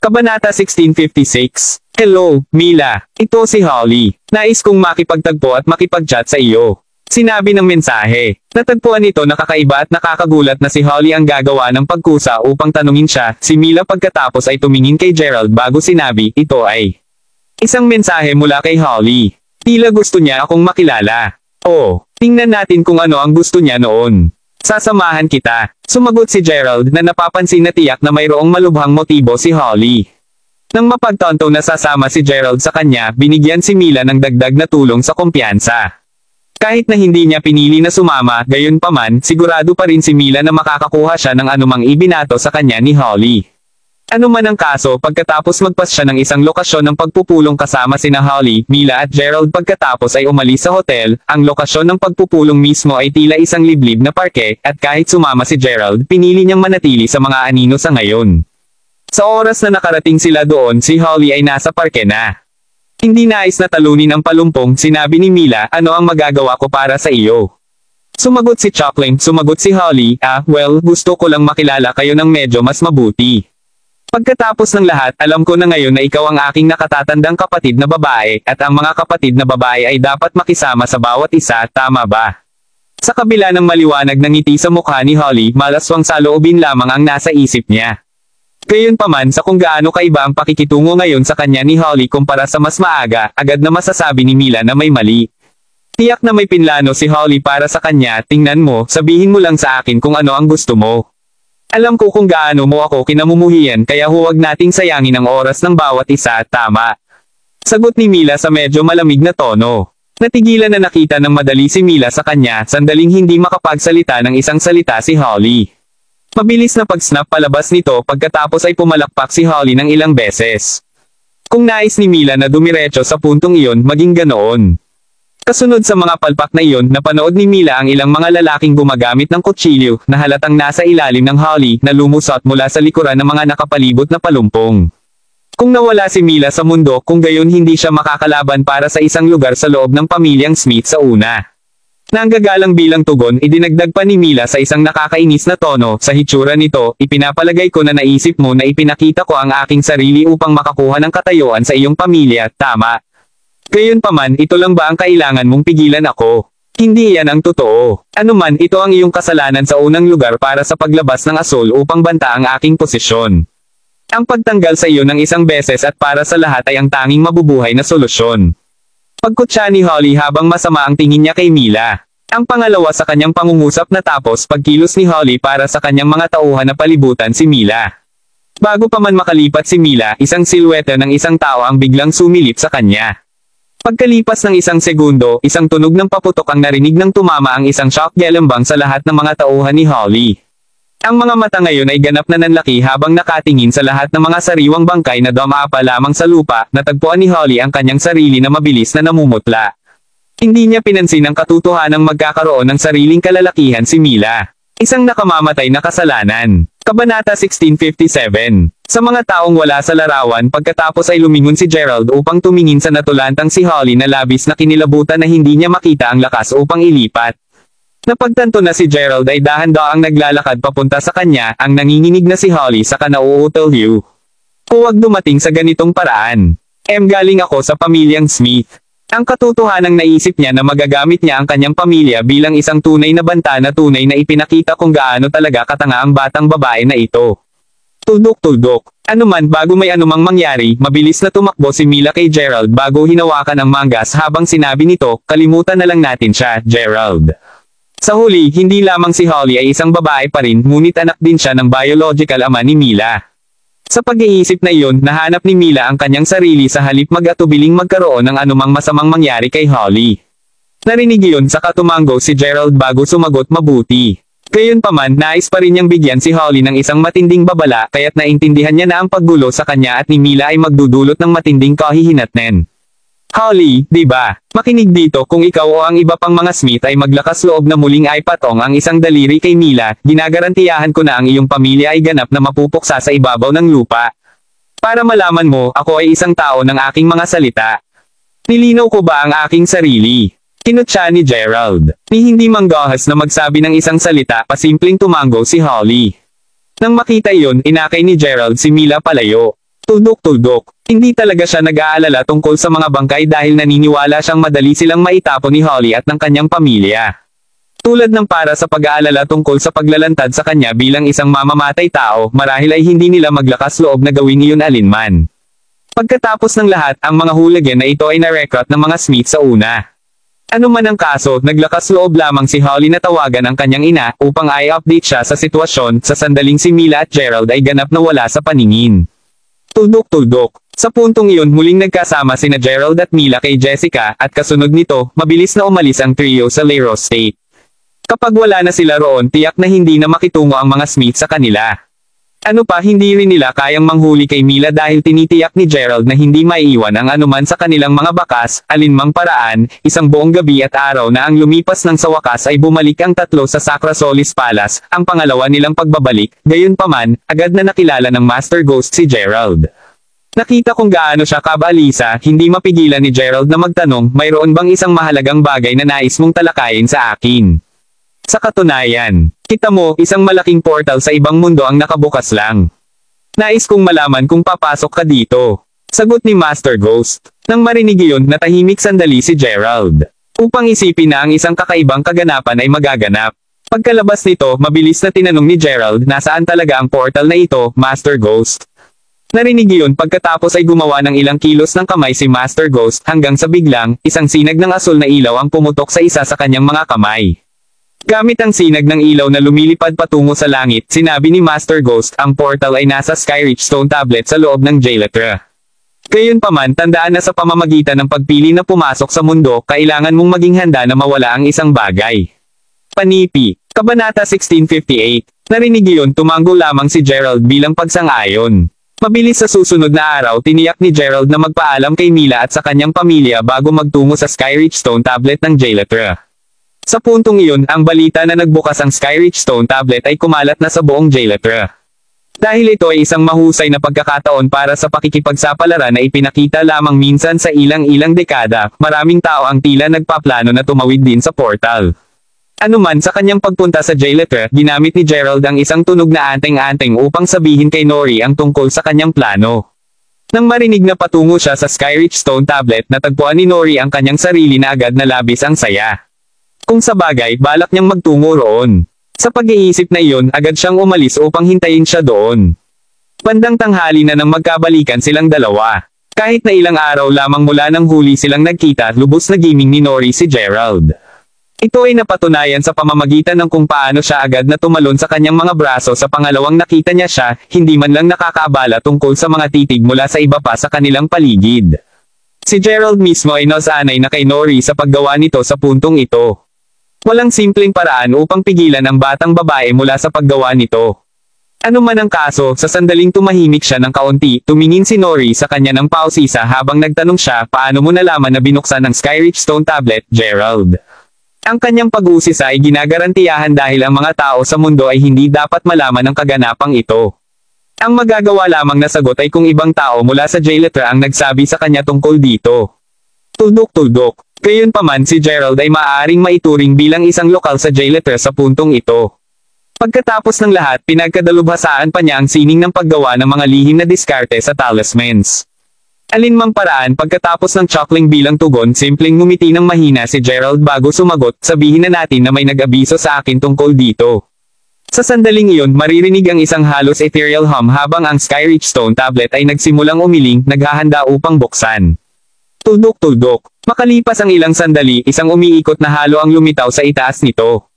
Kabanata 1656. Hello, Mila. Ito si Holly. Nais kong makipagtagpo at makipag-chat sa iyo. Sinabi ng mensahe. Natagpuan nito na kakaiba at nakakagulat na si Holly ang gagawa ng pagkusa upang tanungin siya. Si Mila pagkatapos ay tumingin kay Gerald bago sinabi, ito ay isang mensahe mula kay Holly. Tila gusto niya akong makilala. Oh, tingnan natin kung ano ang gusto niya noon. Sasamahan kita. Sumagot si Gerald na napapansin na tiyak na mayroong malubhang motibo si Holly. Nang mapagtanto na sasama si Gerald sa kanya, binigyan si Mila ng dagdag na tulong sa kumpiyansa. Kahit na hindi niya pinili na sumama, gayunpaman, sigurado pa rin si Mila na makakakuha siya ng anumang ibinato sa kanya ni Holly. Ano man ang kaso, pagkatapos magpas siya ng isang lokasyon ng pagpupulong kasama sina Holly, Mila at Gerald pagkatapos ay umalis sa hotel, ang lokasyon ng pagpupulong mismo ay tila isang liblib na parke, at kahit sumama si Gerald, pinili niyang manatili sa mga anino sa ngayon. Sa oras na nakarating sila doon, si Holly ay nasa parke na. Hindi nais na talunin ang palumpong, sinabi ni Mila, ano ang magagawa ko para sa iyo? Sumagot si Chuckling, sumagot si Holly, well, gusto ko lang makilala kayo ng medyo mas mabuti. Pagkatapos ng lahat, alam ko na ngayon na ikaw ang aking nakatatandang kapatid na babae, at ang mga kapatid na babae ay dapat makisama sa bawat isa, tama ba? Sa kabila ng maliwanag na ngiti sa mukha ni Holly, malaswang saloobin lamang ang nasa isip niya. Gayunpaman sa kung gaano kaiba ang pakikitungo ngayon sa kanya ni Holly kumpara sa mas maaga, agad na masasabi ni Mila na may mali. Tiyak na may pinlano si Holly para sa kanya, tingnan mo, sabihin mo lang sa akin kung ano ang gusto mo. Alam ko kung gaano mo ako kinamumuhian kaya huwag nating sayangin ang oras ng bawat isa, tama. Sagot ni Mila sa medyo malamig na tono. Natigilan na nakita ng madali si Mila sa kanya, sandaling hindi makapagsalita ng isang salita si Holly. Mabilis na pag-snap palabas nito pagkatapos ay pumalakpak si Holly ng ilang beses. Kung nais ni Mila na dumiretso sa puntong iyon, maging ganoon. Kasunod sa mga palpak na iyon, napanood ni Mila ang ilang mga lalaking gumagamit ng kutsilyo na halatang nasa ilalim ng Holly na lumusot mula sa likuran ng mga nakapalibot na palumpong. Kung nawala si Mila sa mundo, kung gayon hindi siya makakalaban para sa isang lugar sa loob ng pamilyang Smith sa una. Nanggagalang bilang tugon, idinagdag pa ni Mila sa isang nakakainis na tono, sa hitsura nito, ipinapalagay ko na naisip mo na ipinakita ko ang aking sarili upang makakuha ng katayuan sa iyong pamilya, tama? Gayunpaman, ito lang ba ang kailangan mong pigilan ako? Hindi yan ang totoo. Anuman, ito ang iyong kasalanan sa unang lugar para sa paglabas ng asol upang banta ang aking posisyon. Ang pagtanggal sa iyo ng isang beses at para sa lahat ay ang tanging mabubuhay na solusyon. Pagkutsa ni Holly habang masama ang tingin niya kay Mila. Ang pangalawa sa kanyang pangungusap na tapos pagkilos ni Holly para sa kanyang mga tauhan na palibutan si Mila. Bago pa man makalipat si Mila, isang silweta ng isang tao ang biglang sumilip sa kanya. Pagkalipas ng isang segundo, isang tunog ng paputok ang narinig nang tumama ang isang shock gelembang sa lahat ng mga tauhan ni Holly. Ang mga mata ngayon ay ganap na nanlaki habang nakatingin sa lahat ng mga sariwang bangkay na dumapa lamang sa lupa, natagpuan ni Holly ang kanyang sarili na mabilis na namumutla. Hindi niya pinansin ang katotohanang magkakaroon ng sariling kalalakihan si Mila. Isang nakamamatay na kasalanan. Kabanata 1657. Sa mga taong wala sa larawan pagkatapos ay lumingon si Gerald upang tumingin sa natulantang si Holly na labis na kinilabutan na hindi niya makita ang lakas upang ilipat. Napagtanto na si Gerald ay dahan-daang naglalakad papunta sa kanya, ang nanginginig na si Holly sa kanauutal-yu. Huwag dumating sa ganitong paraan. Galing ako sa pamilyang Smith. Ang katotohanang naisip niya na magagamit niya ang kanyang pamilya bilang isang tunay na banta na tunay na ipinakita kung gaano talaga katanga ang batang babae na ito. Tuldok-tuldok. Anuman bago may anumang mangyari, mabilis na tumakbo si Mila kay Gerald bago hinawakan ang mangas habang sinabi nito, kalimutan na lang natin siya, Gerald. Sa huli, hindi lamang si Holly ay isang babae pa rin, ngunit anak din siya ng biological ama ni Mila. Sa pag-iisip na iyon, nahanap ni Mila ang kanyang sarili sa halip mag-atubiling magkaroon ng anumang masamang mangyari kay Holly. Narinig iyon sa katumango si Gerald bago sumagot mabuti. Gayunpaman, nais pa rin niyang bigyan si Holly ng isang matinding babala kaya't naintindihan niya na ang paggulo sa kanya at ni Mila ay magdudulot ng matinding kahihinatnen. Holly, di ba? Makinig dito kung ikaw o ang iba pang mga Smith ay maglakas loob na muling ay patong ang isang daliri kay Mila, ginagarantiyahan ko na ang iyong pamilya ay ganap na mapupuksa sa ibabaw ng lupa. Para malaman mo, ako ay isang tao ng aking mga salita. Nilinaw ko ba ang aking sarili? Kinutya ni Gerald. Ni hindi manggahas na magsabi ng isang salita, pasimpleng tumango si Holly. Nang makita iyon, inakay ni Gerald si Mila palayo. Tuldok-tuldok. Hindi talaga siya nag-aalala tungkol sa mga bangkay dahil naniniwala siyang madali silang maitapon ni Holly at ng kanyang pamilya. Tulad ng para sa pag-aalala tungkol sa paglalantad sa kanya bilang isang mamamatay tao, marahil ay hindi nila maglakas loob na gawin iyon alinman. Pagkatapos ng lahat, ang mga hooligan na ito ay na-recruit ng mga Smith sa una. Ano man ang kaso, naglakas loob lamang si Holly na tawagan ang kanyang ina upang i-update siya sa sitwasyon sa sandaling si Mila at Gerald ay ganap na wala sa paningin. Tuldok-tuldok. Sa puntong iyon muling nagkasama sina Gerald at Mila kay Jessica at kasunod nito, mabilis na umalis ang trio sa Laro State. Kapag wala na sila roon, tiyak na hindi na makitungo ang mga Smith sa kanila. Ano pa, hindi rin nila kayang manghuli kay Mila dahil tinitiyak ni Gerald na hindi maiiwan ang anuman sa kanilang mga bakas, alinmang paraan. Isang buong gabi at araw na ang lumipas nang sa wakas ay bumalik ang tatlo sa Sacra Solis Palace, ang pangalawa nilang pagbabalik. Gayunpaman, agad na nakilala ng Master Ghost si Gerald. Nakita kung gaano siya kabalisa, hindi mapigilan ni Gerald na magtanong, mayroon bang isang mahalagang bagay na nais mong talakayin sa akin? Sa katunayan, kita mo, isang malaking portal sa ibang mundo ang nakabukas lang. Nais kong malaman kung papasok ka dito. Sagot ni Master Ghost. Nang marinig iyon, natahimik sandali si Gerald. Upang isipin na ang isang kakaibang kaganapan ay magaganap. Pagkalabas nito, mabilis na tinanong ni Gerald, nasaan talaga ang portal na ito, Master Ghost? Narinig iyon pagkatapos ay gumawa ng ilang kilos ng kamay si Master Ghost hanggang sa biglang, isang sinag ng asul na ilaw ang pumutok sa isa sa kanyang mga kamay. Gamit ang sinag ng ilaw na lumilipad patungo sa langit, sinabi ni Master Ghost, ang portal ay nasa Skyreach Stone Tablet sa loob ng Jailetra. Gayunpaman, tandaan na sa pamamagitan ng pagpili na pumasok sa mundo, kailangan mong maging handa na mawala ang isang bagay. Panipi. Kabanata 1658. Narinig iyon, tumango lamang si Gerald bilang pagsang-ayon. Mabilis sa susunod na araw, tiniyak ni Gerald na magpaalam kay Mila at sa kanyang pamilya bago magtungo sa Skyreach Stone Tablet ng Jailetra. Sa puntong iyon, ang balita na nagbukas ang Skyreach Stone Tablet ay kumalat na sa buong Jailetra. Dahil ito ay isang mahusay na pagkakataon para sa pakikipagsapalaran na ipinakita lamang minsan sa ilang-ilang dekada, maraming tao ang tila nagpaplano na tumawid din sa portal. Anuman sa kanyang pagpunta sa Jailetra, ginamit ni Gerald ang isang tunog na anteng-anteng upang sabihin kay Nori ang tungkol sa kanyang plano. Nang marinig na patungo siya sa Skyreach Stone Tablet, natagpuan ni Nori ang kanyang sarili na agad na labis ang saya. Kung sa bagay, balak niyang magtungo roon. Sa pag-iisip na iyon, agad siyang umalis upang hintayin siya doon. Bandang tanghali na nang magkabalikan silang dalawa. Kahit na ilang araw lamang mula nang huli silang nagkita, lubos na giming ni Nori si Gerald. Ito ay napatunayan sa pamamagitan ng kung paano siya agad na tumalon sa kanyang mga braso sa pangalawang nakita niya siya, hindi man lang nakakaabala tungkol sa mga titig mula sa iba pa sa kanilang paligid. Si Gerald mismo ay nasanay na kay Nori sa paggawa nito sa puntong ito. Walang simpleng paraan upang pigilan ang batang babae mula sa paggawa nito. Ano man ang kaso, sa sandaling tumahimik siya ng kaunti, tumingin si Nori sa kanya ng pausisa habang nagtanong siya, paano mo nalaman na binuksan ng Skyreach Stone Tablet, Gerald? Ang kanyang pag-uusisa ay ginagarantiyahan dahil ang mga tao sa mundo ay hindi dapat malaman ang kaganapang ito. Ang magagawa lamang na sagot ay kung ibang tao mula sa Jailetra ang nagsabi sa kanya tungkol dito. Tuldok-tuldok. Gayunpaman si Gerald ay maaaring maituring bilang isang lokal sa Jailetra sa puntong ito. Pagkatapos ng lahat, pinagkadalubhasaan pa niya ang sining ng paggawa ng mga lihim na diskarte sa talismans. Alinmang paraan, pagkatapos ng chuckling bilang tugon, simpleng ngumiti ng mahina si Gerald bago sumagot, sabihin na natin na may nag-abiso sa akin tungkol dito. Sa sandaling iyon, maririnig ang isang halos ethereal hum habang ang Skyreach Stone Tablet ay nagsimulang umiling, naghahanda upang buksan. Tuldok-tuldok. Makalipas ang ilang sandali, isang umiikot na halo ang lumitaw sa itaas nito.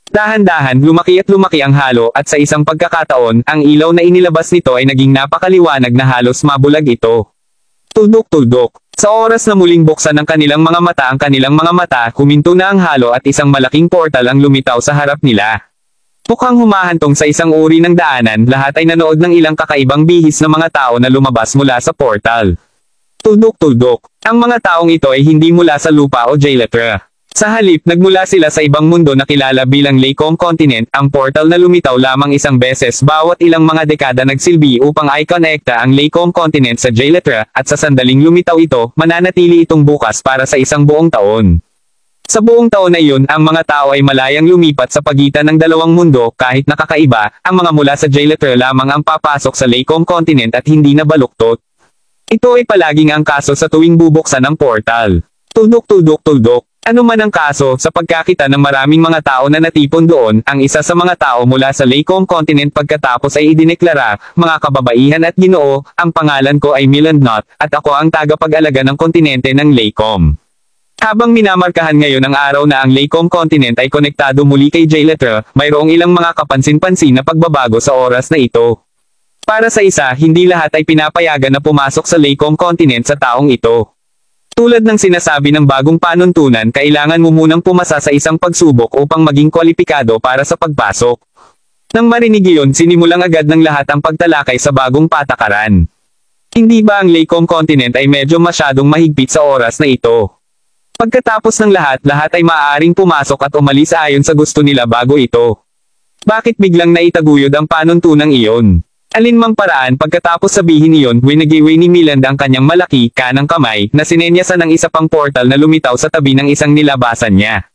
Dahan-dahan, lumaki at lumaki ang halo, at sa isang pagkakataon, ang ilaw na inilabas nito ay naging napakaliwanag na halos mabulag ito. Tuldok-tuldok. Sa oras na muling buksan ng kanilang mga mata, huminto na ang halo at isang malaking portal ang lumitaw sa harap nila. Mukhang humahantong sa isang uri ng daanan, lahat ay nanood ng ilang kakaibang bihis na mga tao na lumabas mula sa portal. Tuldok-tuldok. Ang mga taong ito ay hindi mula sa lupa o Jailetra. Sa halip, nagmula sila sa ibang mundo na kilala bilang Laycomb Continent, ang portal na lumitaw lamang isang beses bawat ilang mga dekada nagsilbi upang i-connecta ang Laycomb Continent sa Jailetra, at sa sandaling lumitaw ito, mananatili itong bukas para sa isang buong taon. Sa buong taon na iyon, ang mga tao ay malayang lumipat sa pagitan ng dalawang mundo, kahit nakakaiba, ang mga mula sa Jailetra lamang ang papasok sa Laycomb Continent at hindi na baluktot. Ito ay palaging ang kaso sa tuwing bubuksan ang portal. Tuldok-tuldok-tuldok. Ano man ang kaso, sa pagkakita ng maraming mga tao na natipon doon, ang isa sa mga tao mula sa Laycomb Continent pagkatapos ay idineklara, mga kababaihan at ginoo, ang pangalan ko ay Millandnot, at ako ang tagapag-alaga ng kontinente ng Laycomb. Habang minamarkahan ngayon ang araw na ang Laycomb Continent ay konektado muli kay Jailetra, mayroong ilang mga kapansin-pansin na pagbabago sa oras na ito. Para sa isa, hindi lahat ay pinapayagan na pumasok sa Laycomb Continent sa taong ito. Tulad ng sinasabi ng bagong panuntunan, kailangan mo munang pumasa sa isang pagsubok upang maging kwalipikado para sa pagpasok. Nang marinig iyon, sinimulang agad ng lahat ang pagtalakay sa bagong patakaran. Hindi ba ang Laycomb Continent ay medyo masyadong mahigpit sa oras na ito? Pagkatapos ng lahat ay maaaring pumasok at umalis ayon sa gusto nila bago ito. Bakit biglang naitaguyod ang panuntunang iyon? Alinmang paraan pagkatapos sabihin iyon, winagiwi ni Milland ang kanyang malaki, kanang kamay, na sinenyasan ng isa pang portal na lumitaw sa tabi ng isang nilabasan niya.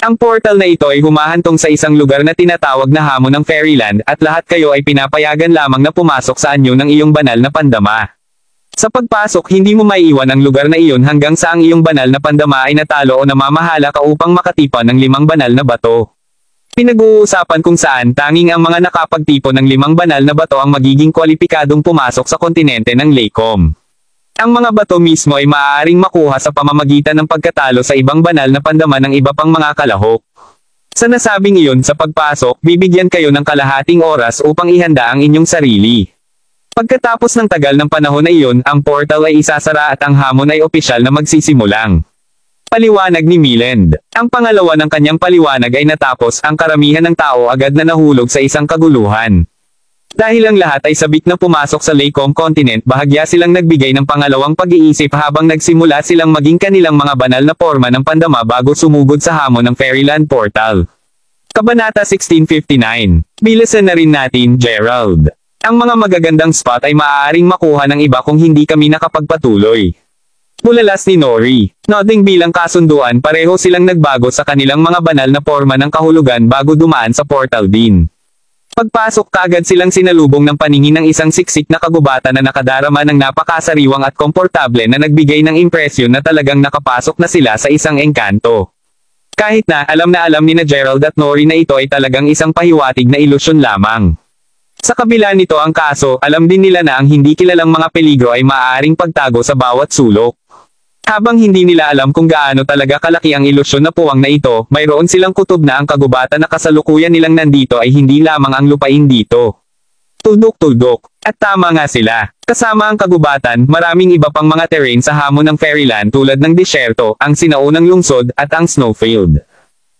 Ang portal na ito ay humahantong sa isang lugar na tinatawag na hamon ng Fairyland, at lahat kayo ay pinapayagan lamang na pumasok sa anyo ng iyong banal na pandama. Sa pagpasok, hindi mo maiiwan ang lugar na iyon hanggang sa ang iyong banal na pandama ay natalo o namamahala ka upang makatipan ng 5 banal na bato. Pinag-uusapan kung saan tanging ang mga nakapagtipon ng 5 banal na bato ang magiging kwalipikadong pumasok sa kontinente ng Laycomb. Ang mga bato mismo ay maaaring makuha sa pamamagitan ng pagkatalo sa ibang banal na pandama ng iba pang mga kalahok. Sa nasabing iyon, sa pagpasok, bibigyan kayo ng kalahating oras upang ihanda ang inyong sarili. Pagkatapos ng tagal ng panahon na iyon, ang portal ay isasara at ang hamon ay opisyal na magsisimulang. Paliwanag ni Milland. Ang pangalawa ng kanyang paliwanag ay natapos, ang karamihan ng tao agad na nahulog sa isang kaguluhan. Dahil ang lahat ay sabik na pumasok sa Laycomb Continent, bahagya silang nagbigay ng pangalawang pag-iisip habang nagsimula silang maging kanilang mga banal na porma ng pandama bago sumugod sa hamon ng Fairyland Portal. Kabanata 1659. Bilasan na rin natin, Gerald. Ang mga magagandang spot ay maaaring makuha ng iba kung hindi kami nakapagpatuloy. Bulalas ni Nori. Nodding bilang kasunduan, pareho silang nagbago sa kanilang mga banal na porma ng kahulugan bago dumaan sa portal din. Pagpasok kaagad silang sinalubong ng paningin ng isang siksik na kagubatan na nakadarama ng napakasariwang at komportable na nagbigay ng impresyon na talagang nakapasok na sila sa isang engkanto. Kahit na alam ni na Gerald at Nori na ito ay talagang isang pahiwatig na ilusyon lamang. Sa kabila nito ang kaso, alam din nila na ang hindi kilalang mga peligro ay maaaring pagtago sa bawat sulok. Habang hindi nila alam kung gaano talaga kalaki ang ilusyon na puwang na ito, mayroon silang kutob na ang kagubatan na kasalukuyan nilang nandito ay hindi lamang ang lupain dito. Tuldok-tuldok. At tama nga sila. Kasama ang kagubatan, maraming iba pang mga terrain sa hamon ng Fairyland tulad ng disyerto, ang sinaunang lungsod, at ang snowfield.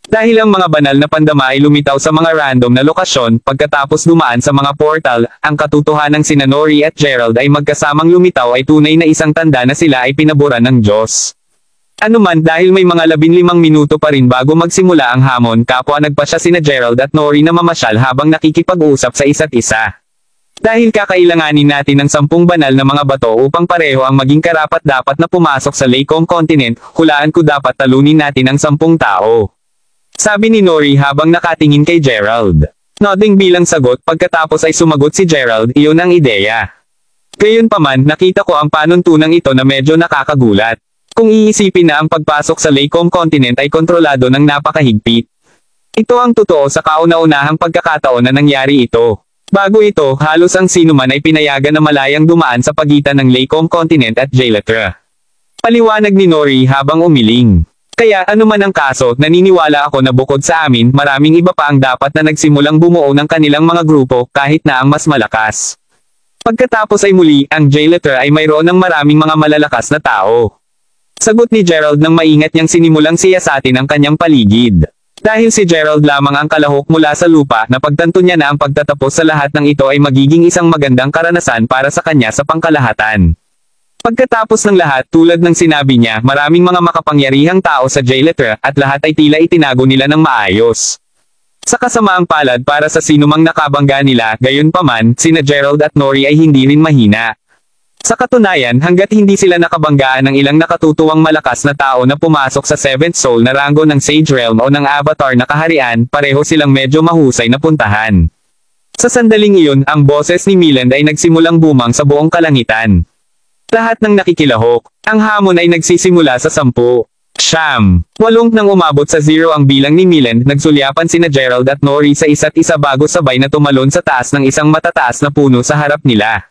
Dahil ang mga banal na pandama ay lumitaw sa mga random na lokasyon, pagkatapos dumaan sa mga portal, ang katotohanang sina Nori at Gerald ay magkasamang lumitaw ay tunay na isang tanda na sila ay pinaboran ng Diyos. Anuman dahil may mga 15 minuto pa rin bago magsimula ang hamon, kapwa nagpasya sina Gerald at Nori na mamasyal habang nakikipag-usap sa isa't isa. Dahil kakailanganin natin ng 10 banal na mga bato upang pareho ang maging karapat-dapat na pumasok sa Laycomb Continent, hulaan ko dapat talunin natin ang 10 tao. Sabi ni Nori habang nakatingin kay Gerald. Nodding bilang sagot, pagkatapos ay sumagot si Gerald, iyon ang ideya. Gayunpaman, nakita ko ang panuntunang ito na medyo nakakagulat. Kung iisipin na ang pagpasok sa Laycomb Continent ay kontrolado ng napakahigpit. Ito ang totoo sa kauna-unahang pagkakataon na nangyari ito. Bago ito, halos ang sinuman ay pinayagan na malayang dumaan sa pagitan ng Laycomb Continent at Jayletra. Paliwanag ni Nori habang umiling. Kaya anuman ang kaso, naniniwala ako na bukod sa amin, maraming iba pa ang dapat na nagsimulang bumuo ng kanilang mga grupo, kahit na ang mas malakas. Pagkatapos ay muli, ang Jayletra ay mayroon ng maraming mga malalakas na tao. Sagot ni Gerald nang maingat niyang sinimulang siyasatin ang kanyang paligid. Dahil si Gerald lamang ang kalahok mula sa lupa, napagtanto niya na ang pagtatapos sa lahat ng ito ay magiging isang magandang karanasan para sa kanya sa pangkalahatan. Pagkatapos ng lahat, tulad ng sinabi niya, maraming mga makapangyarihang tao sa Jayletra, at lahat ay tila itinago nila ng maayos. Sa kasamaang palad para sa sinumang nakabangga nila, gayunpaman, sina Gerald at Nori ay hindi rin mahina. Sa katunayan, hanggat hindi sila nakabanggaan ng ilang nakatutuwang malakas na tao na pumasok sa 7th Soul na rango ng Sage Realm o ng Avatar na kaharian, pareho silang medyo mahusay na puntahan. Sa sandaling iyon, ang boses ni Milland ay nagsimulang bumang sa buong kalangitan. Lahat ng nakikilahok. Ang hamon ay nagsisimula sa 10. Siyam. 8 nang umabot sa 0 ang bilang ni Milland, nagsulyapan sina Gerald at Nori sa isa't isa bago sabay na tumalon sa taas ng isang matataas na puno sa harap nila.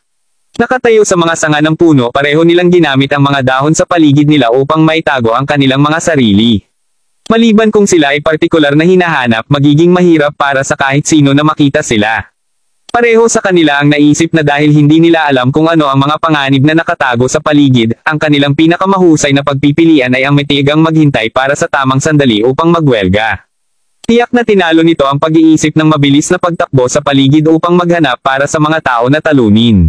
Nakatayo sa mga sanga ng puno, pareho nilang ginamit ang mga dahon sa paligid nila upang maitago ang kanilang mga sarili. Maliban kung sila ay partikular na hinahanap, magiging mahirap para sa kahit sino na makita sila. Pareho sa kanila ang naisip na dahil hindi nila alam kung ano ang mga panganib na nakatago sa paligid, ang kanilang pinakamahusay na pagpipilian ay ang matigang maghintay para sa tamang sandali upang magwelga. Tiyak na tinalo nito ang pag-iisip ng mabilis na pagtakbo sa paligid upang maghanap para sa mga tao na talunin.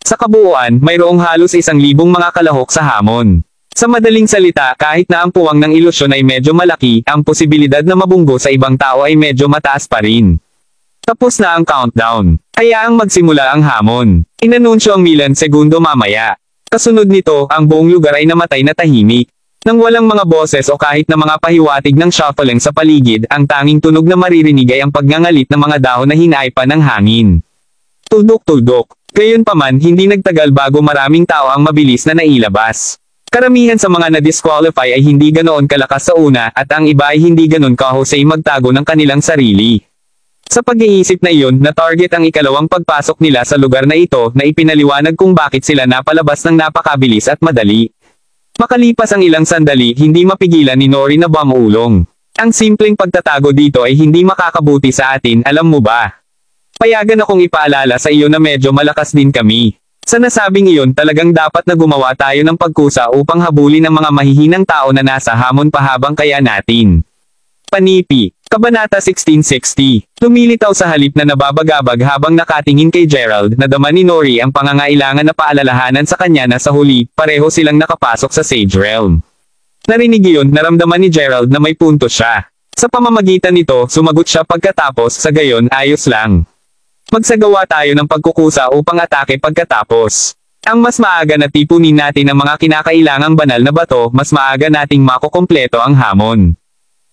Sa kabuuan, mayroong halos 1,000 mga kalahok sa hamon. Sa madaling salita, kahit na ang puwang ng ilusyon ay medyo malaki, ang posibilidad na mabunggo sa ibang tao ay medyo mataas pa rin. Tapos na ang countdown. Hayaang magsimula ang hamon. Inanunsyo ang milan segundo mamaya. Kasunod nito, ang buong lugar ay namatay na tahimik. Nang walang mga boses o kahit na mga pahiwatig ng shuffling sa paligid, ang tanging tunog na maririnig ay ang pagngangalit ng mga dahon na hinaipa ng hangin. Tuldok-tuldok. Gayunpaman, hindi nagtagal bago maraming tao ang mabilis na nailabas. Karamihan sa mga na-disqualify ay hindi ganoon kalakas sa una at ang iba ay hindi ganoon kahusay magtago ng kanilang sarili. Sa pag-iisip na iyon, na-target ang ikalawang pagpasok nila sa lugar na ito na ipinaliwanag kung bakit sila napalabas ng napakabilis at madali. Makalipas ang ilang sandali, hindi mapigilan ni Nori na bumuulong. Ang simpleng pagtatago dito ay hindi makakabuti sa atin, alam mo ba? Payagan akong ipaalala sa iyo na medyo malakas din kami. Sa nasabing iyon talagang dapat na gumawa tayo ng pagkusa upang habulin ang mga mahihinang tao na nasa hamon pa habang kaya natin. Panipi. Kabanata 1660. Lumilitaw sa halip na nababagabag habang nakatingin kay Gerald, nadama ni Nori ang pangangailangan na paalalahanan sa kanya na sa huli, pareho silang nakapasok sa Sage Realm. Narinig iyon, naramdaman ni Gerald na may punto siya. Sa pamamagitan nito, sumagot siya pagkatapos, sa gayon, ayos lang. Magsagawa tayo ng pagkukusa upang atake pagkatapos. Ang mas maaga na tipunin natin ang mga kinakailangang banal na bato, mas maaga nating makukumpleto ang hamon.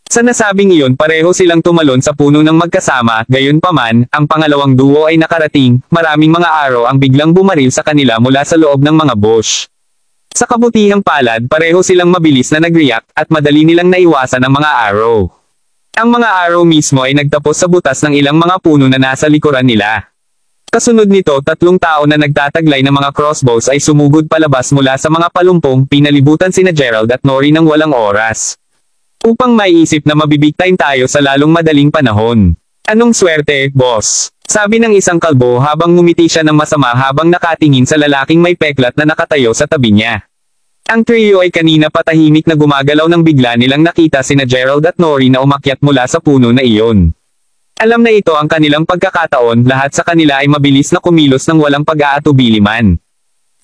Sa nasabing iyon, pareho silang tumalon sa puno ng magkasama, gayunpaman, ang pangalawang duo ay nakarating, maraming mga araw ang biglang bumaril sa kanila mula sa loob ng mga bush. Sa kabutihang palad, pareho silang mabilis na nag-react, at madali nilang naiwasan ang mga arrow. Ang mga arrow mismo ay nagtapos sa butas ng ilang mga puno na nasa likuran nila. Kasunod nito, 3 tao na nagtataglay ng mga crossbows ay sumugod palabas mula sa mga palumpong, pinalibutan sina Gerald at Nori ng walang oras. Upang maiisip na mabibigtime tayo sa lalong madaling panahon. Anong swerte, boss? Sabi ng isang kalbo habang ngumiti siya ng masama habang nakatingin sa lalaking may peklat na nakatayo sa tabi niya. Ang trio ay kanina patahimik na gumagalaw nang bigla nilang nakita sina Gerald at Nori na umakyat mula sa puno na iyon. Alam na ito ang kanilang pagkakataon, lahat sa kanila ay mabilis na kumilos ng walang pag-aatubili man.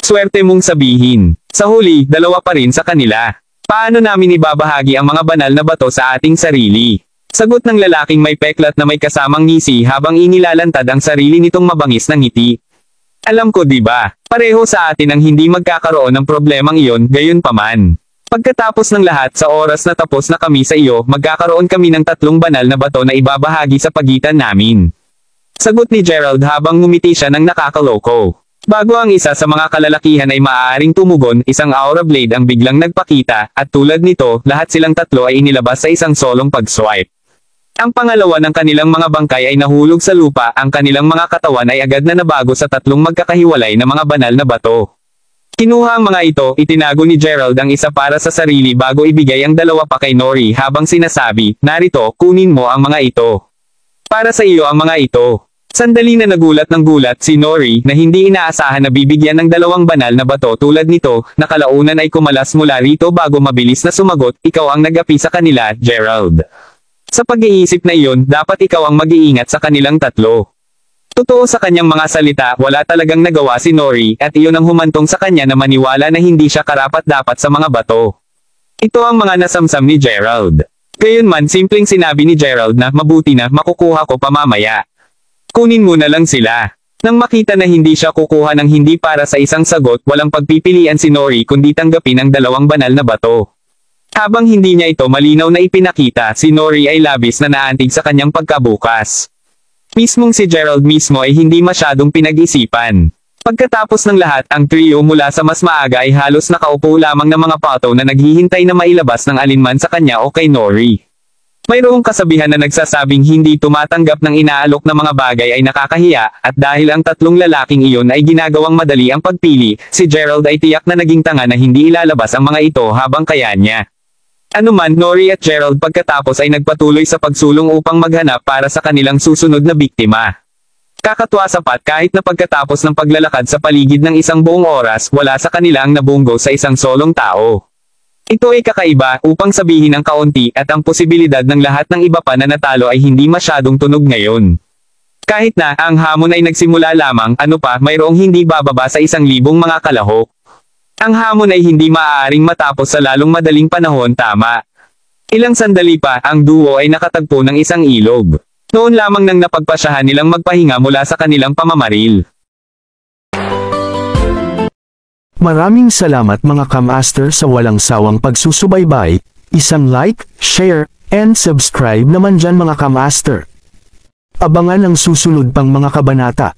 Swerte mong sabihin. Sa huli, 2 pa rin sa kanila. Paano namin ibabahagi ang mga banal na bato sa ating sarili? Sagot ng lalaking may peklat na may kasamang ngisi habang inilalantad ang sarili nitong mabangis na ngiti. Alam ko, di ba? Pareho sa atin ang hindi magkakaroon ng problemang iyon, gayunpaman. Pagkatapos ng lahat, sa oras na tapos na kami sa iyo, magkakaroon kami ng 3 banal na bato na ibabahagi sa pagitan namin. Sagot ni Gerald habang ngumiti siya ng nakakaloko. Bago ang isa sa mga kalalakihan ay maaaring tumugon, isang aura blade ang biglang nagpakita, at tulad nito, lahat silang 3 ay inilabas sa isang solong pag-swipe. Ang pangalawa ng kanilang mga bangkay ay nahulog sa lupa, ang kanilang mga katawan ay agad na nabago sa 3 magkakahiwalay na mga banal na bato. Kinuha ang mga ito, itinago ni Gerald ang isa para sa sarili bago ibigay ang 2 pa kay Nori habang sinasabi, narito, kunin mo ang mga ito. Para sa iyo ang mga ito. Sandali na nagulat ng gulat si Nori na hindi inaasahan na bibigyan ng 2 banal na bato tulad nito, na kalaunan ay kumalas mula rito bago mabilis na sumagot, ikaw ang nag-api sa kanila, Gerald. Sa pag-iisip na iyon, dapat ikaw ang mag-iingat sa kanilang 3. Totoo sa kanyang mga salita, wala talagang nagawa si Nori, at iyon ang humantong sa kanya na maniwala na hindi siya karapat-dapat sa mga bato. Ito ang mga nasamsam ni Gerald. Gayunman, simpleng sinabi ni Gerald na, mabuti na, makukuha ko pa mamaya. Kunin mo na lang sila. Nang makita na hindi siya kukuha ng hindi para sa isang sagot, walang pagpipilian si Nori kundi tanggapin ang 2 banal na bato. Habang hindi niya ito malinaw na ipinakita, si Nori ay labis na naantig sa kanyang pagkabukas. Mismong si Gerald mismo ay hindi masyadong pinag-isipan. Pagkatapos ng lahat, ang trio mula sa mas maaga ay halos nakaupo lamang ng mga pato na naghihintay na mailabas ng alinman sa kanya o kay Nori. Mayroong kasabihan na nagsasabing hindi tumatanggap ng inaalok na mga bagay ay nakakahiya, at dahil ang 3 lalaking iyon ay ginagawang madali ang pagpili, si Gerald ay tiyak na naging tanga na hindi ilalabas ang mga ito habang kaya niya. Anuman, Nori at Gerald pagkatapos ay nagpatuloy sa pagsulong upang maghanap para sa kanilang susunod na biktima. Kakatwa sapat kahit na pagkatapos ng paglalakad sa paligid ng isang buong oras, wala sa kanila ang nabunggo sa isang solong tao. Ito ay kakaiba upang sabihin ang kaunti at ang posibilidad ng lahat ng iba pa na natalo ay hindi masyadong tunog ngayon. Kahit na ang hamon ay nagsimula lamang, ano pa, mayroong hindi bababa sa 1,000 mga kalahok. Ang hamon ay hindi maaaring matapos sa lalong madaling panahon, tama. Ilang sandali pa, ang duo ay nakatagpo ng isang ilog. Noon lamang nang napagpasyahan nilang magpahinga mula sa kanilang pamamaril. Maraming salamat mga ka-master sa walang sawang pagsusubaybay, isang like, share, and subscribe naman dyan mga ka-master. Abangan ang susunod pang mga kabanata.